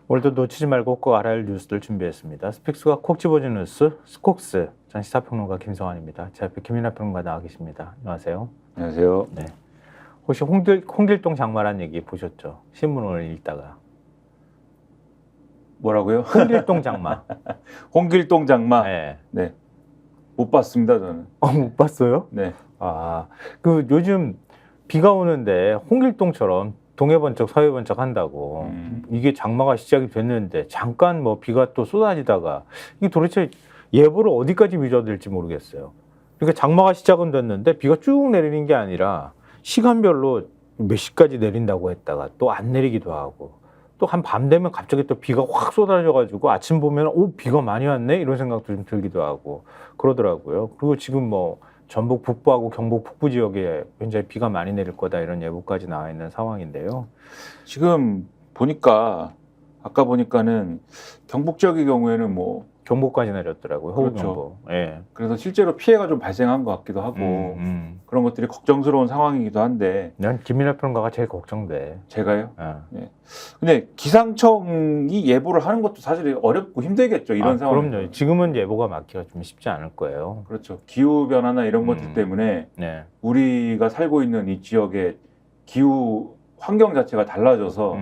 오늘도 놓치지 말고 꼭 알아야 할 뉴스들 준비했습니다. 스픽스가 콕 집어준 뉴스, 스콕스. 전 시사평론가 김성환입니다. 제 앞에 김민하 평론가 나와 계십니다. 안녕하세요. 안녕하세요. 네. 혹시 홍길동 장마란 얘기 보셨죠? 신문을 읽다가. 뭐라고요? 홍길동 장마. 홍길동 장마. 네. 네. 못 봤습니다, 저는. 못 봤어요? 네. 요즘 비가 오는데 홍길동처럼 동해 번쩍 서해 번쩍 한다고 이게 장마가 시작이 됐는데 잠깐 뭐 비가 또 쏟아지다가 이게 도대체 예보를 어디까지 믿어야 될지 모르겠어요. 그러니까 장마가 시작은 됐는데 비가 쭉 내리는 게 아니라 시간별로 몇 시까지 내린다고 했다가 또 안 내리기도 하고 또 한 밤 되면 갑자기 또 비가 확 쏟아져가지고 아침 보면 비가 많이 왔네 이런 생각도 좀 들기도 하고 그러더라고요. 그리고 지금 뭐 전북 북부하고 경북 북부 지역에 굉장히 비가 많이 내릴 거다 이런 예보까지 나와 있는 상황인데요. 지금 보니까 아까 보니까는 경북 지역의 경우에는 뭐 경보까지 내렸더라고요. 호우경보. 그렇죠. 예. 그래서 실제로 피해가 좀 발생한 것 같기도 하고 그런 것들이 걱정스러운 상황이기도 한데 난 김민하 평론가가 제일 걱정돼. 제가요? 예. 네. 근데 기상청이 예보를 하는 것도 사실 어렵고 힘들겠죠. 이런 상황. 그럼요. 지금은 예보가 맞기가 좀 쉽지 않을 거예요. 그렇죠. 기후 변화나 이런 것들 때문에 네. 우리가 살고 있는 이 지역의 기후 환경 자체가 달라져서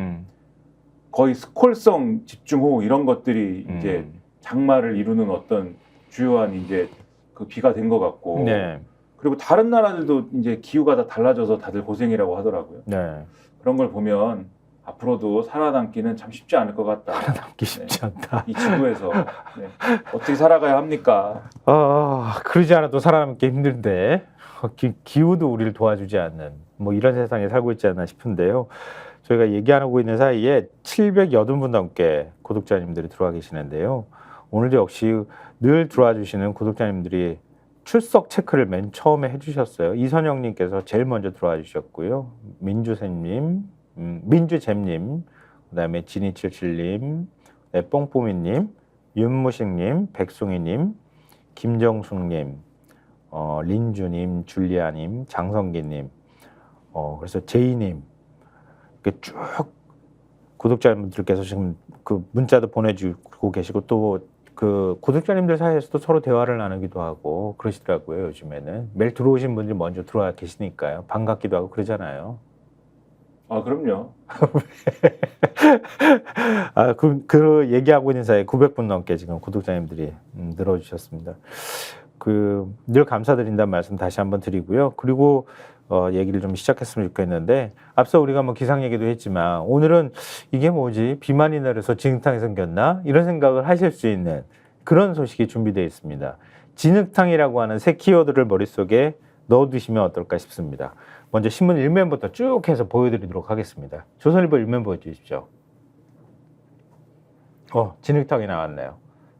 거의 스콜성 집중호우 이런 것들이 이제 장마를 이루는 어떤 주요한 이제 그 비가 된 것 같고 네. 그리고 다른 나라들도 이제 기후가 다 달라져서 다들 고생이라고 하더라고요. 네. 그런 걸 보면 앞으로도 살아남기는 참 쉽지 않을 것 같다. 살아남기 쉽지 않다. 이 지구에서 네. 어떻게 살아가야 합니까? 그러지 않아도 살아남기 힘든데 기후도 우리를 도와주지 않는 뭐 이런 세상에 살고 있지 않나 싶은데요. 저희가 얘기 안 하고 있는 사이에 780분 넘게 구독자님들이 들어와 계시는데요. 오늘도 역시 늘 들어와 주시는 구독자님들이 출석 체크를 맨 처음에 해주셨어요. 이선영님께서 제일 먼저 들어와 주셨고요. 민주샘님, 민주잼님, 그다음에 지니77님, 네, 뽕뽀미님, 윤무식님, 백송이님, 김정숙님, 린주님, 줄리아님, 장성기님, 그래서 제이님, 이렇게 쭉 구독자님들께서 지금 그 문자도 보내주고 계시고 또 그 구독자님들 사이에서도 서로 대화를 나누기도 하고 그러시더라고요. 요즘에는 매일 들어오신 분들이 먼저 들어와 계시니까요. 반갑기도 하고 그러잖아요. 아 그럼요. 그 얘기하고 있는 사이에 900분 넘게 지금 구독자님들이 늘어주셨습니다. 늘 감사드린다는 말씀 다시 한번 드리고요. 그리고 얘기를 좀 시작했으면 좋겠는데 앞서 우리가 뭐 기상 얘기도 했지만 오늘은 이게 뭐지 비만이 내려서 진흙탕이 생겼나 이런 생각을 하실 수 있는 그런 소식이 준비되어 있습니다. 진흙탕이라고 하는 새 키워드를 머릿속에 넣어두시면 어떨까 싶습니다. 먼저 신문 1면부터 쭉 해서 보여드리도록 하겠습니다. 조선일보 1면 보여주십시오. 진흙탕이 나왔네요.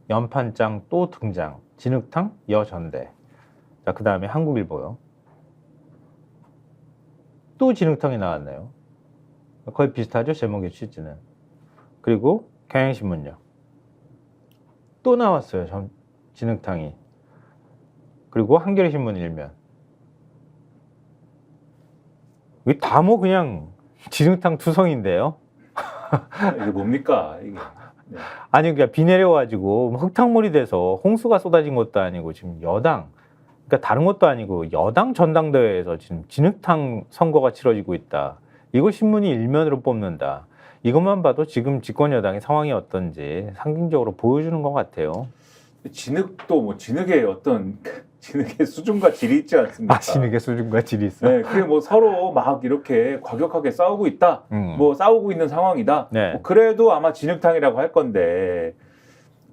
연판장 또 등장. 진흙탕 여전대. 자, 그 다음에 한국일보요. 또 진흙탕이 나왔네요. 거의 비슷하죠? 제목의 취지는. 그리고 경향신문요. 또 나왔어요. 진흙탕이. 그리고 한겨레신문 1면. 이게 다 뭐 그냥 진흙탕 투성인데요. 이게 뭡니까? 이게. 네. 아니 그러니까 비 내려가지고 흙탕물이 돼서 홍수가 쏟아진 것도 아니고 지금 여당 그러니까 다른 것도 아니고 여당 전당대회에서 지금 진흙탕 선거가 치러지고 있다. 이거 신문이 일면으로 뽑는다. 이것만 봐도 지금 집권 여당의 상황이 어떤지 상징적으로 보여주는 것 같아요. 진흙도 뭐 진흙의 어떤 진흙의 수준과 질이 있지 않습니까? 진흙의 수준과 질이 있어. 네, 그게 뭐 서로 막 이렇게 과격하게 싸우고 있다. 뭐 싸우고 있는 상황이다. 네. 뭐 그래도 아마 진흙탕이라고 할 건데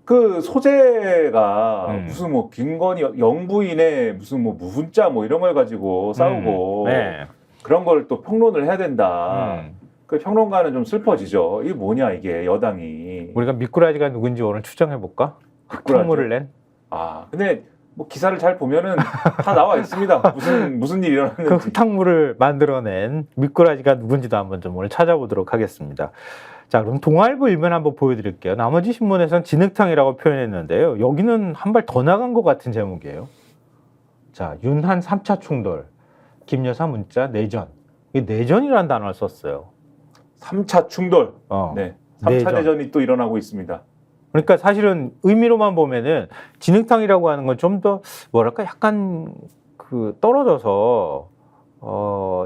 그 소재가 무슨 뭐 김건희 영부인의 무슨 뭐 무훈자 뭐 이런 걸 가지고 싸우고 네. 그런 걸 또 평론을 해야 된다. 그 평론가는 좀 슬퍼지죠. 이게 뭐냐 이게 여당이. 우리가 미꾸라지가 누군지 오늘 추정해 볼까? 흙탕물을 낸. 근데 뭐 기사를 잘 보면은 다 나와 있습니다. 무슨 일이 일어났는지. 그 흙탕물을 만들어낸 미꾸라지가 누군지도 한번 좀 오늘 찾아보도록 하겠습니다. 자, 그럼 동아일보 일면 한번 보여드릴게요. 나머지 신문에서는 진흙탕이라고 표현했는데요. 여기는 한 발 더 나간 것 같은 제목이에요. 자, 윤한 3차 충돌, 김 여사 문자 내전. 이 내전이라는 단어를 썼어요. 3차 충돌. 어. 네. 3차 대전이 또 일어나고 있습니다. 그러니까 사실은 의미로만 보면은 진흙탕이라고 하는 건 좀 더 뭐랄까 약간 그 떨어져서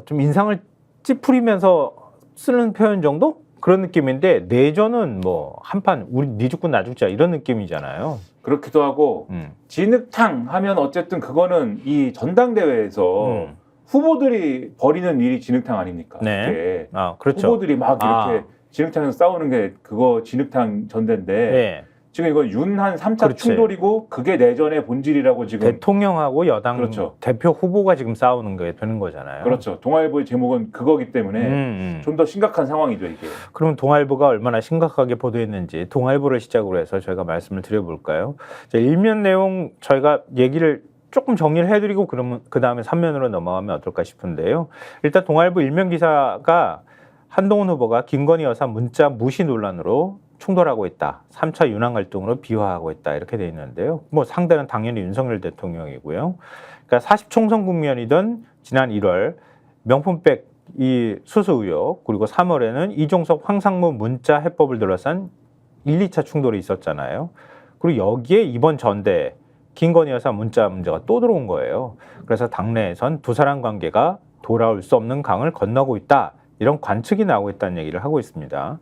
좀 인상을 찌푸리면서 쓰는 표현 정도? 그런 느낌인데 내전은 뭐 한판 우리 네 죽고 나 죽자 이런 느낌이잖아요. 그렇기도 하고 진흙탕 하면 어쨌든 그거는 이 전당대회에서 후보들이 벌이는 일이 진흙탕 아닙니까? 네. 그게. 아, 그렇죠. 후보들이 막 이렇게 진흙탕에서 싸우는 게 그거 진흙탕 전대인데 네. 지금 이건 윤한 3차 그렇지. 충돌이고 그게 내전의 본질이라고 지금 대통령하고 여당 그렇죠. 대표 후보가 지금 싸우는 게 되는 거잖아요. 그렇죠. 동아일보의 제목은 그거기 때문에 좀 더 심각한 상황이죠, 이게. 그러면 동아일보가 얼마나 심각하게 보도했는지 동아일보를 시작으로 해서 저희가 말씀을 드려볼까요? 자, 일면 내용 저희가 얘기를 조금 정리를 해드리고 그러면 그 다음에 3면으로 넘어가면 어떨까 싶은데요. 일단 동아일보 일면 기사가 한동훈 후보가 김건희 여사 문자 무시 논란으로 충돌하고 있다. 3차 윤핵 갈등으로 비화하고 있다. 이렇게 돼 있는데요. 뭐 상대는 당연히 윤석열 대통령이고요. 그러니까 40총선 국면이던 지난 1월 명품백 이 수수 의혹 그리고 3월에는 이종석 황상무 문자 해법을 둘러싼 1, 2차 충돌이 있었잖아요. 그리고 여기에 이번 전대 김건희 여사 문자 문제가 또 들어온 거예요. 그래서 당내에선 두 사람 관계가 돌아올 수 없는 강을 건너고 있다. 이런 관측이 나오고 있다는 얘기를 하고 있습니다.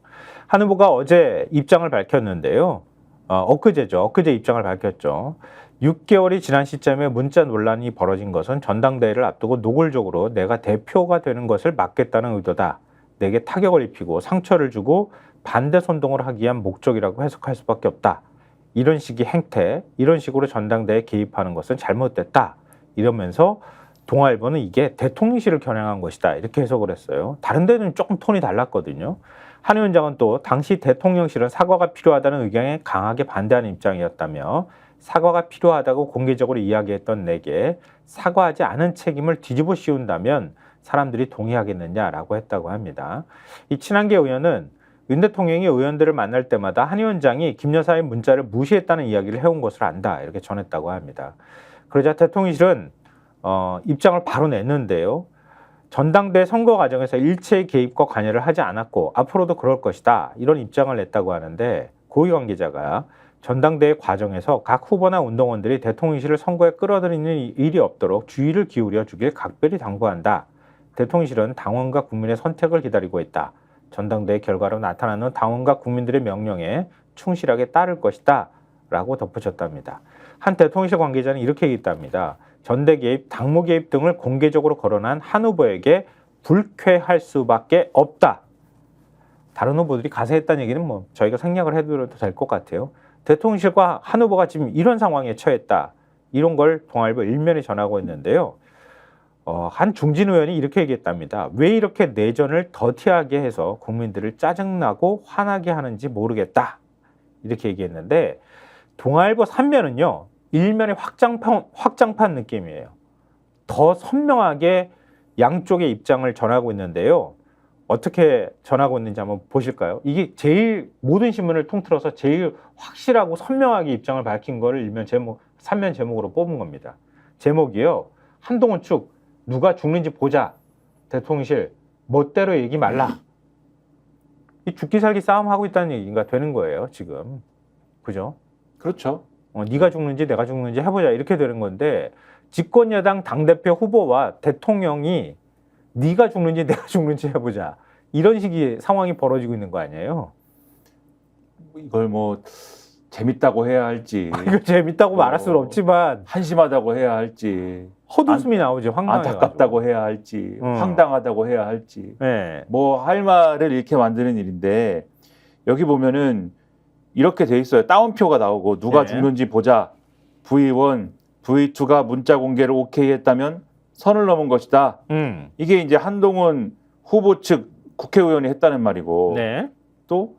한 후보가 어제 입장을 밝혔는데요. 엊그제 입장을 밝혔죠. 6개월이 지난 시점에 문자 논란이 벌어진 것은 전당대회를 앞두고 노골적으로 내가 대표가 되는 것을 막겠다는 의도다. 내게 타격을 입히고 상처를 주고 반대 선동을 하기 위한 목적이라고 해석할 수밖에 없다. 이런 식의 행태, 이런 식으로 전당대회에 개입하는 것은 잘못됐다. 이러면서 동아일보는 이게 대통령실을 겨냥한 것이다. 이렇게 해석을 했어요. 다른 데는 조금 톤이 달랐거든요. 한 위원장은 또 당시 대통령실은 사과가 필요하다는 의견에 강하게 반대하는 입장이었다며 사과가 필요하다고 공개적으로 이야기했던 내게 사과하지 않은 책임을 뒤집어 씌운다면 사람들이 동의하겠느냐라고 했다고 합니다. 이 친한계 의원은 윤 대통령이 의원들을 만날 때마다 한 위원장이 김 여사의 문자를 무시했다는 이야기를 해온 것을 안다 이렇게 전했다고 합니다. 그러자 대통령실은 입장을 바로 냈는데요. 전당대 선거 과정에서 일체의 개입과 관여를 하지 않았고 앞으로도 그럴 것이다 이런 입장을 냈다고 하는데 고위 관계자가 전당대회 과정에서 각 후보나 운동원들이 대통령실을 선거에 끌어들이는 일이 없도록 주의를 기울여 주길 각별히 당부한다. 대통령실은 당원과 국민의 선택을 기다리고 있다. 전당대회 결과로 나타나는 당원과 국민들의 명령에 충실하게 따를 것이다. 라고 덧붙였답니다. 한 대통령실 관계자는 이렇게 얘기했답니다. 전대 개입, 당무 개입 등을 공개적으로 거론한 한 후보에게 불쾌할 수밖에 없다. 다른 후보들이 가세했다는 얘기는 뭐 저희가 생략을 해도 될 것 같아요. 대통령실과 한 후보가 지금 이런 상황에 처했다. 이런 걸 동아일보 일면에 전하고 있는데요. 한 중진 의원이 이렇게 얘기했답니다. 왜 이렇게 내전을 더티하게 해서 국민들을 짜증나고 화나게 하는지 모르겠다. 이렇게 얘기했는데 동아일보 3면은요. 일면의 확장판 느낌이에요. 더 선명하게 양쪽의 입장을 전하고 있는데요. 어떻게 전하고 있는지 한번 보실까요? 이게 제일 모든 신문을 통틀어서 제일 확실하고 선명하게 입장을 밝힌 거를 일면 제목, 3면 제목으로 뽑은 겁니다. 제목이요. 한동훈 측 누가 죽는지 보자. 대통령실 멋대로 얘기 말라. 이 죽기 살기 싸움하고 있다는 얘기가 되는 거예요. 지금. 그죠? 그렇죠. 네가 죽는지 내가 죽는지 해보자 이렇게 되는 건데 집권여당 당대표 후보와 대통령이 네가 죽는지 내가 죽는지 해보자 이런 식의 상황이 벌어지고 있는 거 아니에요? 이걸 뭐 재밌다고 해야 할지 이거 재밌다고 말할 수는 없지만 한심하다고 해야 할지 헛웃음이 나오지. 황당해가지고. 안타깝다고 해야 할지 황당하다고 해야 할지 네. 뭐 할 말을 이렇게 만드는 일인데 여기 보면은 이렇게 돼 있어요. 따옴표가 나오고 누가 네. 죽는지 보자. V1, V2가 문자 공개를 오케이 했다면 선을 넘은 것이다. 이게 이제 한동훈 후보 측 국회의원이 했다는 말이고 네. 또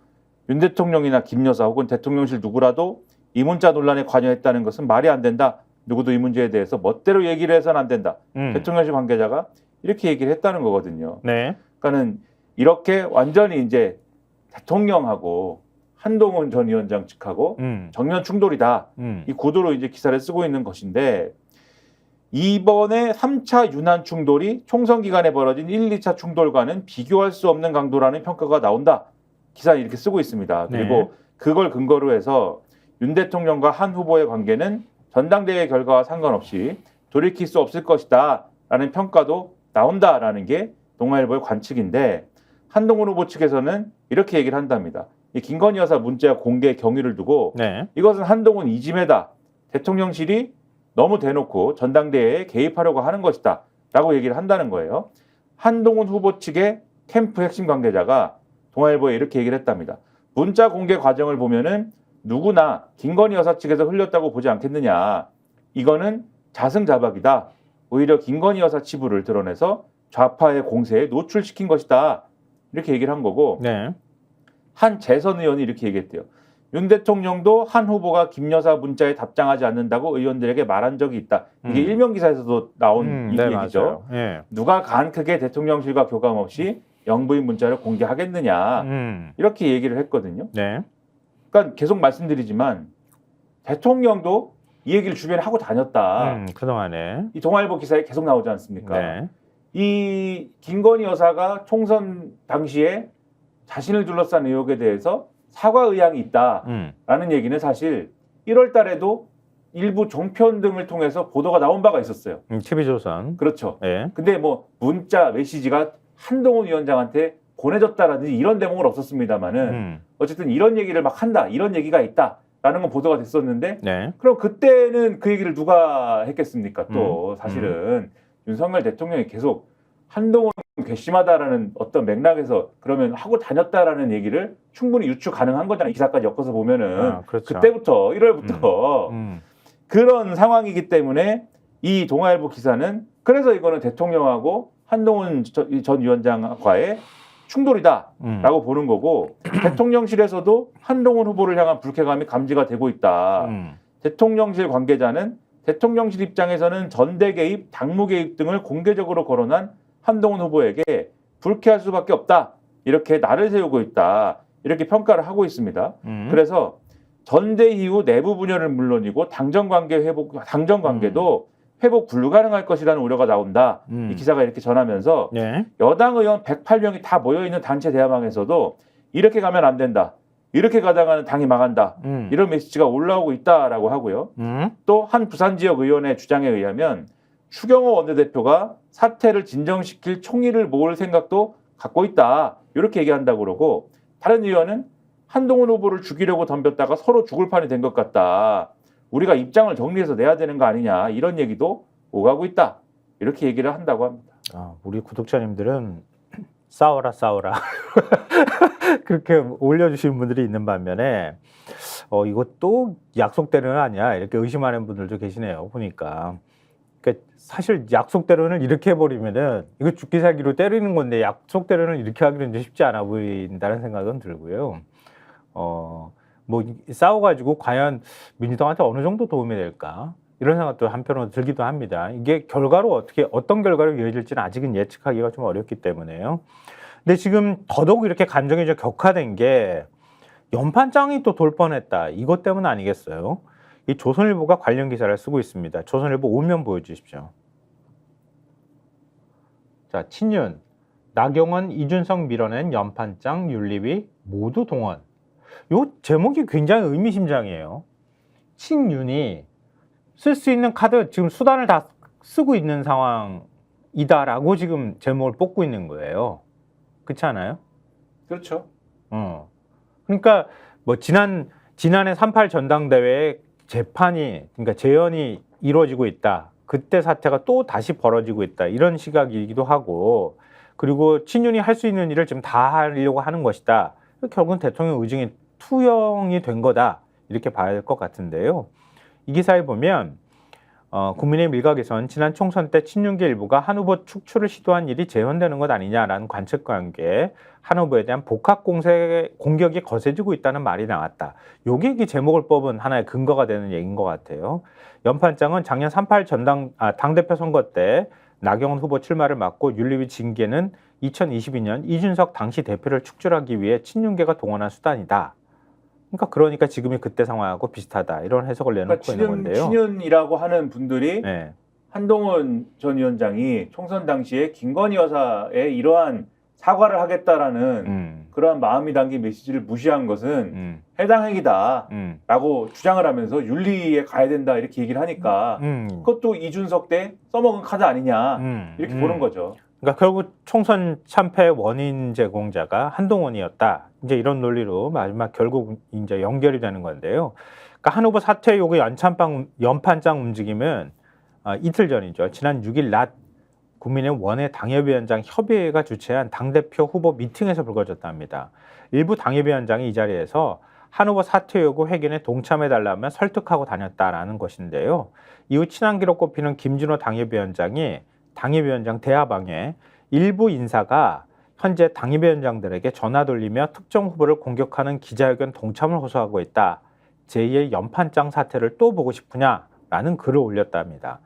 윤 대통령이나 김 여사 혹은 대통령실 누구라도 이 문자 논란에 관여했다는 것은 말이 안 된다. 누구도 이 문제에 대해서 멋대로 얘기를 해서는 안 된다. 대통령실 관계자가 이렇게 얘기를 했다는 거거든요. 네. 그러니까는 이렇게 완전히 이제 대통령하고 한동훈 전 위원장 측하고 정면 충돌이다. 이 구도로 이제 기사를 쓰고 있는 것인데 이번에 3차 유난 충돌이 총선 기간에 벌어진 1, 2차 충돌과는 비교할 수 없는 강도라는 평가가 나온다. 기사에 이렇게 쓰고 있습니다. 그리고 네. 그걸 근거로 해서 윤 대통령과 한 후보의 관계는 전당대회 결과와 상관없이 돌이킬 수 없을 것이다 라는 평가도 나온다라는 게 동아일보의 관측인데, 한동훈 후보 측에서는 이렇게 얘기를 한답니다. 이 김건희 여사 문자 공개 경위를 두고 네. 이것은 한동훈 이지매다. 대통령실이 너무 대놓고 전당대회에 개입하려고 하는 것이다 라고 얘기를 한다는 거예요. 한동훈 후보 측의 캠프 핵심 관계자가 동아일보에 이렇게 얘기를 했답니다. 문자 공개 과정을 보면은 누구나 김건희 여사 측에서 흘렸다고 보지 않겠느냐. 이거는 자승자박이다. 오히려 김건희 여사 치부를 드러내서 좌파의 공세에 노출시킨 것이다. 이렇게 얘기를 한 거고, 네. 한 재선 의원이 이렇게 얘기했대요. 윤 대통령도 한 후보가 김 여사 문자에 답장하지 않는다고 의원들에게 말한 적이 있다. 이게 일면 기사에서도 나온 네, 얘기죠. 맞아요. 예. 누가 간 크게 대통령실과 교감 없이 영부인 문자를 공개하겠느냐. 이렇게 얘기를 했거든요. 네. 그러니까 계속 말씀드리지만 대통령도 이 얘기를 주변에 하고 다녔다. 그동안에. 이 동아일보 기사에 계속 나오지 않습니까? 네. 이 김건희 여사가 총선 당시에 자신을 둘러싼 의혹에 대해서 사과 의향이 있다라는 얘기는 사실 1월 달에도 일부 종편 등을 통해서 보도가 나온 바가 있었어요. TV조선. 그렇죠. 예. 근데 뭐 문자 메시지가 한동훈 위원장한테 보내졌다라든지 이런 대목은 없었습니다만은 어쨌든 이런 얘기를 막 한다, 이런 얘기가 있다라는 건 보도가 됐었는데, 네. 그럼 그때는 그 얘기를 누가 했겠습니까? 또 사실은 윤석열 대통령이 계속 한동훈 괘씸하다라는 어떤 맥락에서 그러면 하고 다녔다라는 얘기를 충분히 유추 가능한 거잖아요. 기사까지 엮어서 보면은. 그렇죠. 그때부터 1월부터 그런 상황이기 때문에 이 동아일보 기사는 그래서 이거는 대통령하고 한동훈 전 위원장과의 충돌이다라고 보는 거고, 대통령실에서도 한동훈 후보를 향한 불쾌감이 감지가 되고 있다. 대통령실 관계자는 대통령실 입장에서는 전대 개입, 당무 개입 등을 공개적으로 거론한 한동훈 후보에게 불쾌할 수밖에 없다. 이렇게 날을 세우고 있다. 이렇게 평가를 하고 있습니다. 그래서 전대 이후 내부 분열은 물론이고 당정 관계도 회복 불가능할 것이라는 우려가 나온다. 이 기사가 이렇게 전하면서 네. 여당 의원 108명이 다 모여있는 단체 대화방에서도 이렇게 가면 안 된다. 이렇게 가다가는 당이 망한다. 이런 메시지가 올라오고 있다라고 하고요. 또 한 부산 지역 의원의 주장에 의하면 추경호 원내대표가 사태를 진정시킬 총의를 모을 생각도 갖고 있다. 이렇게 얘기한다고 그러고, 다른 의원은 한동훈 후보를 죽이려고 덤볐다가 서로 죽을 판이 된 것 같다. 우리가 입장을 정리해서 내야 되는 거 아니냐. 이런 얘기도 오가고 있다. 이렇게 얘기를 한다고 합니다. 우리 구독자님들은 싸워라 싸워라 그렇게 올려주시는 분들이 있는 반면에 이것도 약속대로는 아니야 이렇게 의심하는 분들도 계시네요. 보니까. 그러니까 사실 약속대로는 이렇게 해버리면은 이거 죽기 살기로 때리는 건데 약속대로는 이렇게 하기는 쉽지 않아 보인다는 생각은 들고요. 뭐 싸워가지고 과연 민주당한테 어느 정도 도움이 될까 이런 생각도 한편으로 들기도 합니다. 이게 결과로 어떤 결과로 이어질지는 아직은 예측하기가 좀 어렵기 때문에요. 근데 지금 더더욱 이렇게 감정이 좀 격화된 게 연판장이 또 돌 뻔했다. 이것 때문 아니겠어요? 이 조선일보가 관련 기사를 쓰고 있습니다. 조선일보 5면 보여주십시오. 자, 친윤, 나경원, 이준석 밀어낸 연판장, 윤리위 모두 동원. 요 제목이 굉장히 의미심장해요. 친윤이 쓸 수 있는 카드 지금 수단을 다 쓰고 있는 상황이다라고 지금 제목을 뽑고 있는 거예요. 그렇지 않아요? 그렇죠. 그러니까 뭐 지난해 38 전당대회에 그러니까 재연이 이루어지고 있다. 그때 사태가 또 다시 벌어지고 있다. 이런 시각이기도 하고, 그리고 친윤이 할 수 있는 일을 지금 다 하려고 하는 것이다. 결국은 대통령 의중이 투영이 된 거다. 이렇게 봐야 될 것 같은데요. 이 기사에 보면 국민의힘 일각에선 지난 총선 때 친윤계 일부가 한 후보 축출을 시도한 일이 재현되는 것 아니냐라는 관측과 함께 한 후보에 대한 복합 공격이 거세지고 있다는 말이 나왔다. 요게 이 제목을 뽑은 하나의 근거가 되는 얘기인 것 같아요. 연판장은 작년 38 당대표 선거 때 나경원 후보 출마를 막고 윤리위 징계는 2022년 이준석 당시 대표를 축출하기 위해 친윤계가 동원한 수단이다. 그러니까 지금이 그때 상황하고 비슷하다. 이런 해석을 내놓고 있는 건데요. 친윤이라고 하는 분들이 네. 한동훈 전 위원장이 총선 당시에 김건희 여사의 이러한 사과를 하겠다라는 그러한 마음이 담긴 메시지를 무시한 것은 해당 행위다라고 주장을 하면서 윤리에 가야 된다 이렇게 얘기를 하니까 그것도 이준석 때 써먹은 카드 아니냐 이렇게 보는 거죠. 그러니까 결국 총선 참패 원인 제공자가 한동훈이었다. 이제 이런 논리로 마지막 결국 이제 연결이 되는 건데요. 그러니까 한 후보 사퇴 요구 연판장 움직임은 이틀 전이죠. 지난 6일 낮 국민의힘 원외 당협위원장 협의회가 주최한 당대표 후보 미팅에서 불거졌답니다. 일부 당협위원장이 이 자리에서 한 후보 사퇴 요구 회견에 동참해달라며 설득하고 다녔다라는 것인데요. 이후 친한기로 꼽히는 김진호 당협위원장이 당협위원장 대화방에 일부 인사가 현재 당협위원장들에게 전화 돌리며 특정 후보를 공격하는 기자회견 동참을 호소하고 있다. 제2의 연판장 사태를 또 보고 싶으냐라는 글을 올렸답니다.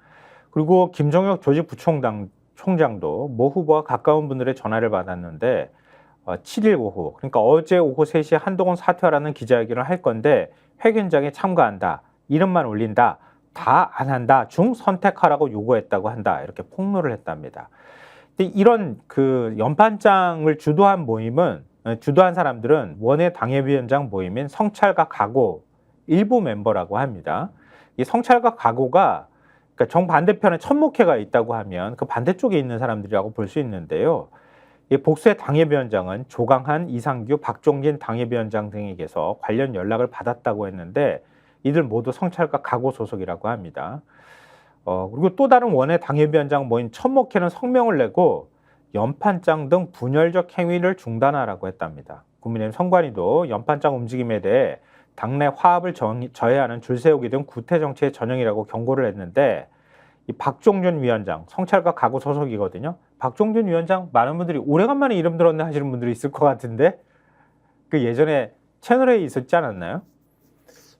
그리고 김종혁 조직부총장도 모 후보와 가까운 분들의 전화를 받았는데 7일 오후, 그러니까 어제 오후 3시에 한동훈 사퇴하라는 기자회견을 할 건데 회견장에 참가한다. 이름만 올린다. 다 안 한다. 중 선택하라고 요구했다고 한다. 이렇게 폭로를 했답니다. 근데 이런 그 연판장을 주도한 사람들은 원외 당협위원장 모임인 성찰과 각오 일부 멤버라고 합니다. 이 성찰과 각오가 그러니까 정반대편에 천목회가 있다고 하면 그 반대쪽에 있는 사람들이라고 볼 수 있는데요. 이 복수의 당협위원장은 조강한, 이상규, 박종진 당협위원장 등에게서 관련 연락을 받았다고 했는데 이들 모두 성찰과 각오 소속이라고 합니다. 그리고 또 다른 원외 당협위원장 모임 천목회는 성명을 내고 연판장 등 분열적 행위를 중단하라고 했답니다. 국민의힘 선관위도 연판장 움직임에 대해 당내 화합을 저해하는 줄세우기 등 구태 정치의 전형이라고 경고를 했는데 이 박종준 위원장, 성찰과 각오 소속이거든요. 박종준 위원장 많은 분들이 오래간만에 이름 들었네 하시는 분들이 있을 것 같은데 그 예전에 채널에 있었지 않았나요?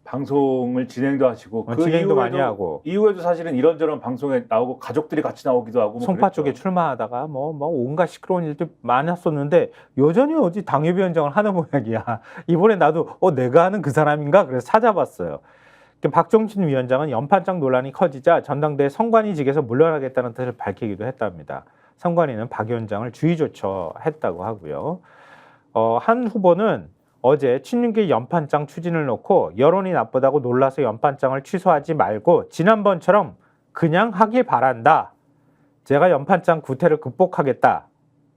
방송을 진행도 하시고 그 진행도 이후에도, 많이 하고 이후에도 사실은 이런저런 방송에 나오고 가족들이 같이 나오기도 하고 뭐 송파 그랬죠. 쪽에 출마하다가 뭐 온갖 시끄러운 일들 많았었는데 여전히 어디 당협위원장을 하는 모양이야. 이번에 나도 내가 아는 그 사람인가 그래서 찾아봤어요. 박종진 위원장은 연판장 논란이 커지자 전당대회 선관위직에서 물러나겠다는 뜻을 밝히기도 했답니다. 선관위는 박 위원장을 주의 조처했다고 하고요. 한 후보는 어제 친윤계 연판장 추진을 놓고 여론이 나쁘다고 놀라서 연판장을 취소하지 말고 지난번처럼 그냥 하길 바란다. 제가 연판장 구태를 극복하겠다.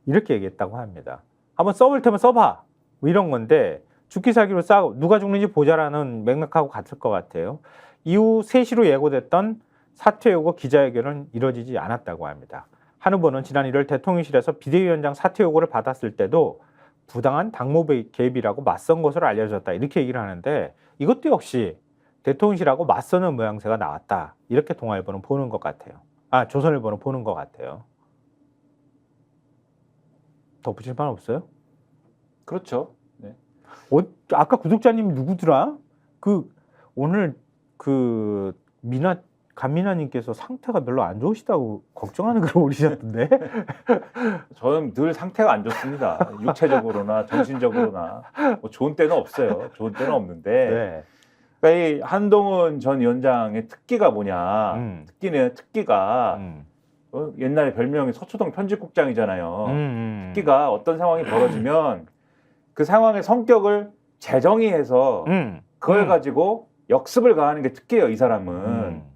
이렇게 얘기했다고 합니다. 한번 써볼 테면 써봐. 뭐 이런 건데 죽기 살기로 싸우고 누가 죽는지 보자라는 맥락하고 같을 것 같아요. 이후 3시로 예고됐던 사퇴 요구 기자회견은 이뤄지지 않았다고 합니다. 한 후보는 지난 1월 대통령실에서 비대위원장 사퇴 요구를 받았을 때도 부당한 당무 개입이라고 맞선 것으로 알려졌다. 이렇게 얘기를 하는데 이것도 역시 대통령실하고 맞서는 모양새가 나왔다. 이렇게 동아일보는 보는 것 같아요. 조선일보는 보는 것 같아요. 덧붙일 말 없어요? 그렇죠. 네. 아까 구독자님이 누구더라? 오늘 감미나님께서 상태가 별로 안 좋으시다고 걱정하는 글 올리셨던데? 저는 늘 상태가 안 좋습니다. 육체적으로나 정신적으로나 뭐 좋은 때는 없어요. 좋은 때는 없는데 네. 그러니까 이 한동훈 전 위원장의 특기가 뭐냐? 특기가 옛날에 별명이 서초동 편집국장이잖아요. 특기가 어떤 상황이 벌어지면 그 상황의 성격을 재정의해서 그걸 가지고 역습을 가하는 게 특기예요. 이 사람은.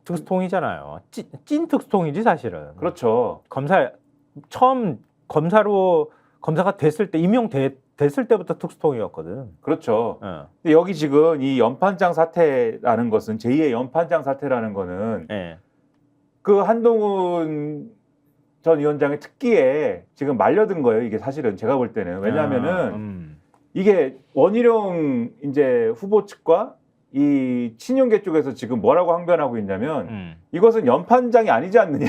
특수통이잖아요. 찐 특수통이지 사실은. 그렇죠. 처음 검사가 됐을 때 임용됐을 때부터 특수통이었거든. 그렇죠. 근데 여기 지금 이 연판장 사태라는 것은 제2의 연판장 사태라는 거는 그 한동훈 전 위원장의 특기에 지금 말려든 거예요. 이게 사실은 제가 볼 때는 왜냐하면은 이게 원희룡 이제 후보 측과 이 친윤계 쪽에서 지금 뭐라고 항변하고 있냐면 이것은 연판장이 아니지 않느냐.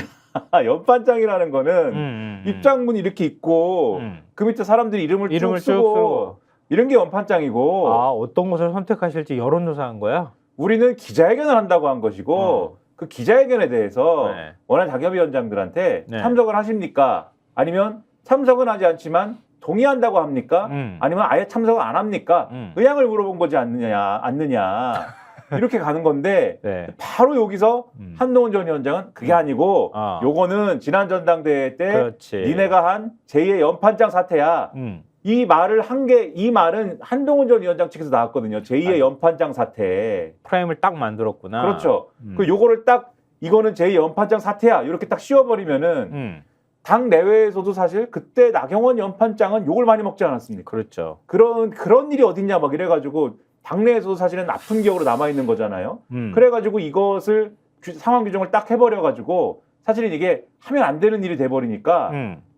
연판장이라는 거는 입장문이 이렇게 있고 그 밑에 사람들이 이름을 쭉 쓰고 이런 게 연판장이고 어떤 것을 선택하실지 여론조사한 거야? 우리는 기자회견을 한다고 한 것이고 그 기자회견에 대해서 원외 당협위원장들한테 참석을 하십니까? 아니면 참석은 하지 않지만 동의한다고 합니까? 아니면 아예 참석을 안 합니까? 의향을 물어본 거지 않느냐. 이렇게 가는 건데 네. 바로 여기서 한동훈 전 위원장은 그게 아니고 요거는 지난 전당대회 때 그렇지. 니네가 한 제2의 연판장 사태야. 이 말을 이 말은 한동훈 전 위원장 측에서 나왔거든요. 제2의 연판장 사태. 프레임을 딱 만들었구나. 그렇죠. 그 요거를 딱 이거는 제2의 연판장 사태야. 이렇게 딱 씌워버리면은 당 내외에서도 사실 그때 나경원 연판장은 욕을 많이 먹지 않았습니까? 그렇죠. 그런 일이 어딨냐 막 이래가지고 당내에서도 사실은 나쁜 기억으로 남아있는 거잖아요. 그래가지고 이것을 상황 규정을 딱 해버려가지고 사실은 이게 하면 안 되는 일이 돼버리니까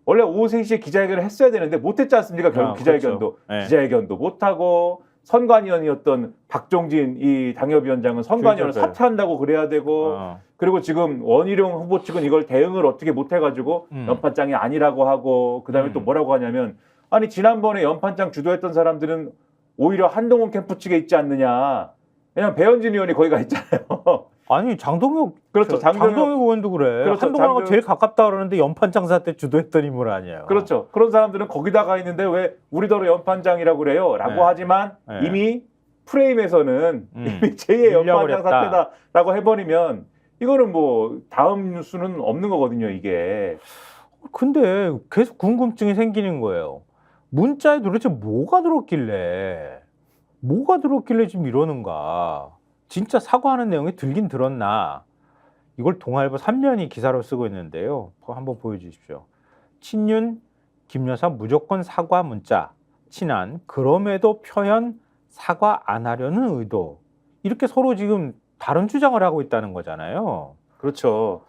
원래 오후 3시에 기자회견을 했어야 되는데 못했지 않습니까? 결국 기자회견도. 그렇죠. 네. 기자회견도 못하고 선관위원이었던 박종진 이 당협위원장은 선관위원을 사퇴한다고 그래야 되고 그리고 지금 원희룡 후보 측은 이걸 대응을 어떻게 못해가지고 연판장이 아니라고 하고 그다음에 또 뭐라고 하냐면 아니 지난번에 연판장 주도했던 사람들은 오히려 한동훈 캠프 측에 있지 않느냐. 왜냐면 배현진 의원이 거기 가 있잖아요. 아니 장동혁 그렇죠. 장동혁 의원도 그래. 그렇죠. 한동훈하고 제일 가깝다 그러는데 연판장 사태 주도했던 인물 아니에요. 그렇죠. 그런 사람들은 거기다 가 있는데 왜 우리더러 연판장이라고 그래요? 라고 네. 하지만 네. 이미 프레임에서는 이미 제2의 연판장 사태다라고 해버리면 이거는 뭐 다음 뉴스는 없는 거거든요. 이게. 근데 계속 궁금증이 생기는 거예요. 문자에 도대체 뭐가 들었길래 지금 이러는가. 진짜 사과하는 내용이 들긴 들었나. 이걸 동아일보 3면이 기사로 쓰고 있는데요. 한번 보여주십시오. 친윤 김여사 무조건 사과 문자. 친한 그럼에도 표현 사과 안 하려는 의도. 이렇게 서로 지금 다른 주장을 하고 있다는 거잖아요. 그렇죠.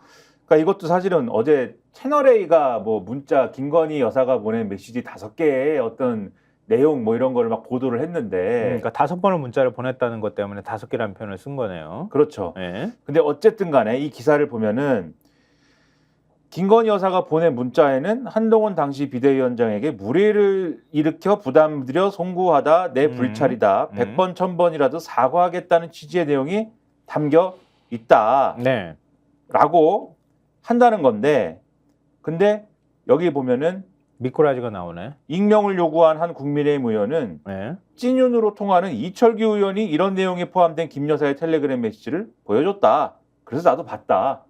그러니까 이것도 사실은 어제 채널A가 뭐 문자 김건희 여사가 보낸 메시지 5개의 어떤 내용 뭐 이런 거를 막 보도를 했는데 그러니까 5번을 문자를 보냈다는 것 때문에 5개라는 표현을 쓴 거네요. 그렇죠. 네. 근데 어쨌든 간에 이 기사를 보면은 김건희 여사가 보낸 문자에는 한동훈 당시 비대위원장에게 무리를 일으켜 부담드려 송구하다 내 불찰이다 100번 1000번이라도 사과하겠다는 취지의 내용이 담겨 있다 네. 라고 한다는 건데 근데 여기 보면은 미꾸라지가 나오네. 익명을 요구한 한 국민의힘 의원은 네. 찐윤으로 통하는 이철규 의원이 이런 내용이 포함된 김 여사의 텔레그램 메시지를 보여줬다. 그래서 나도 봤다.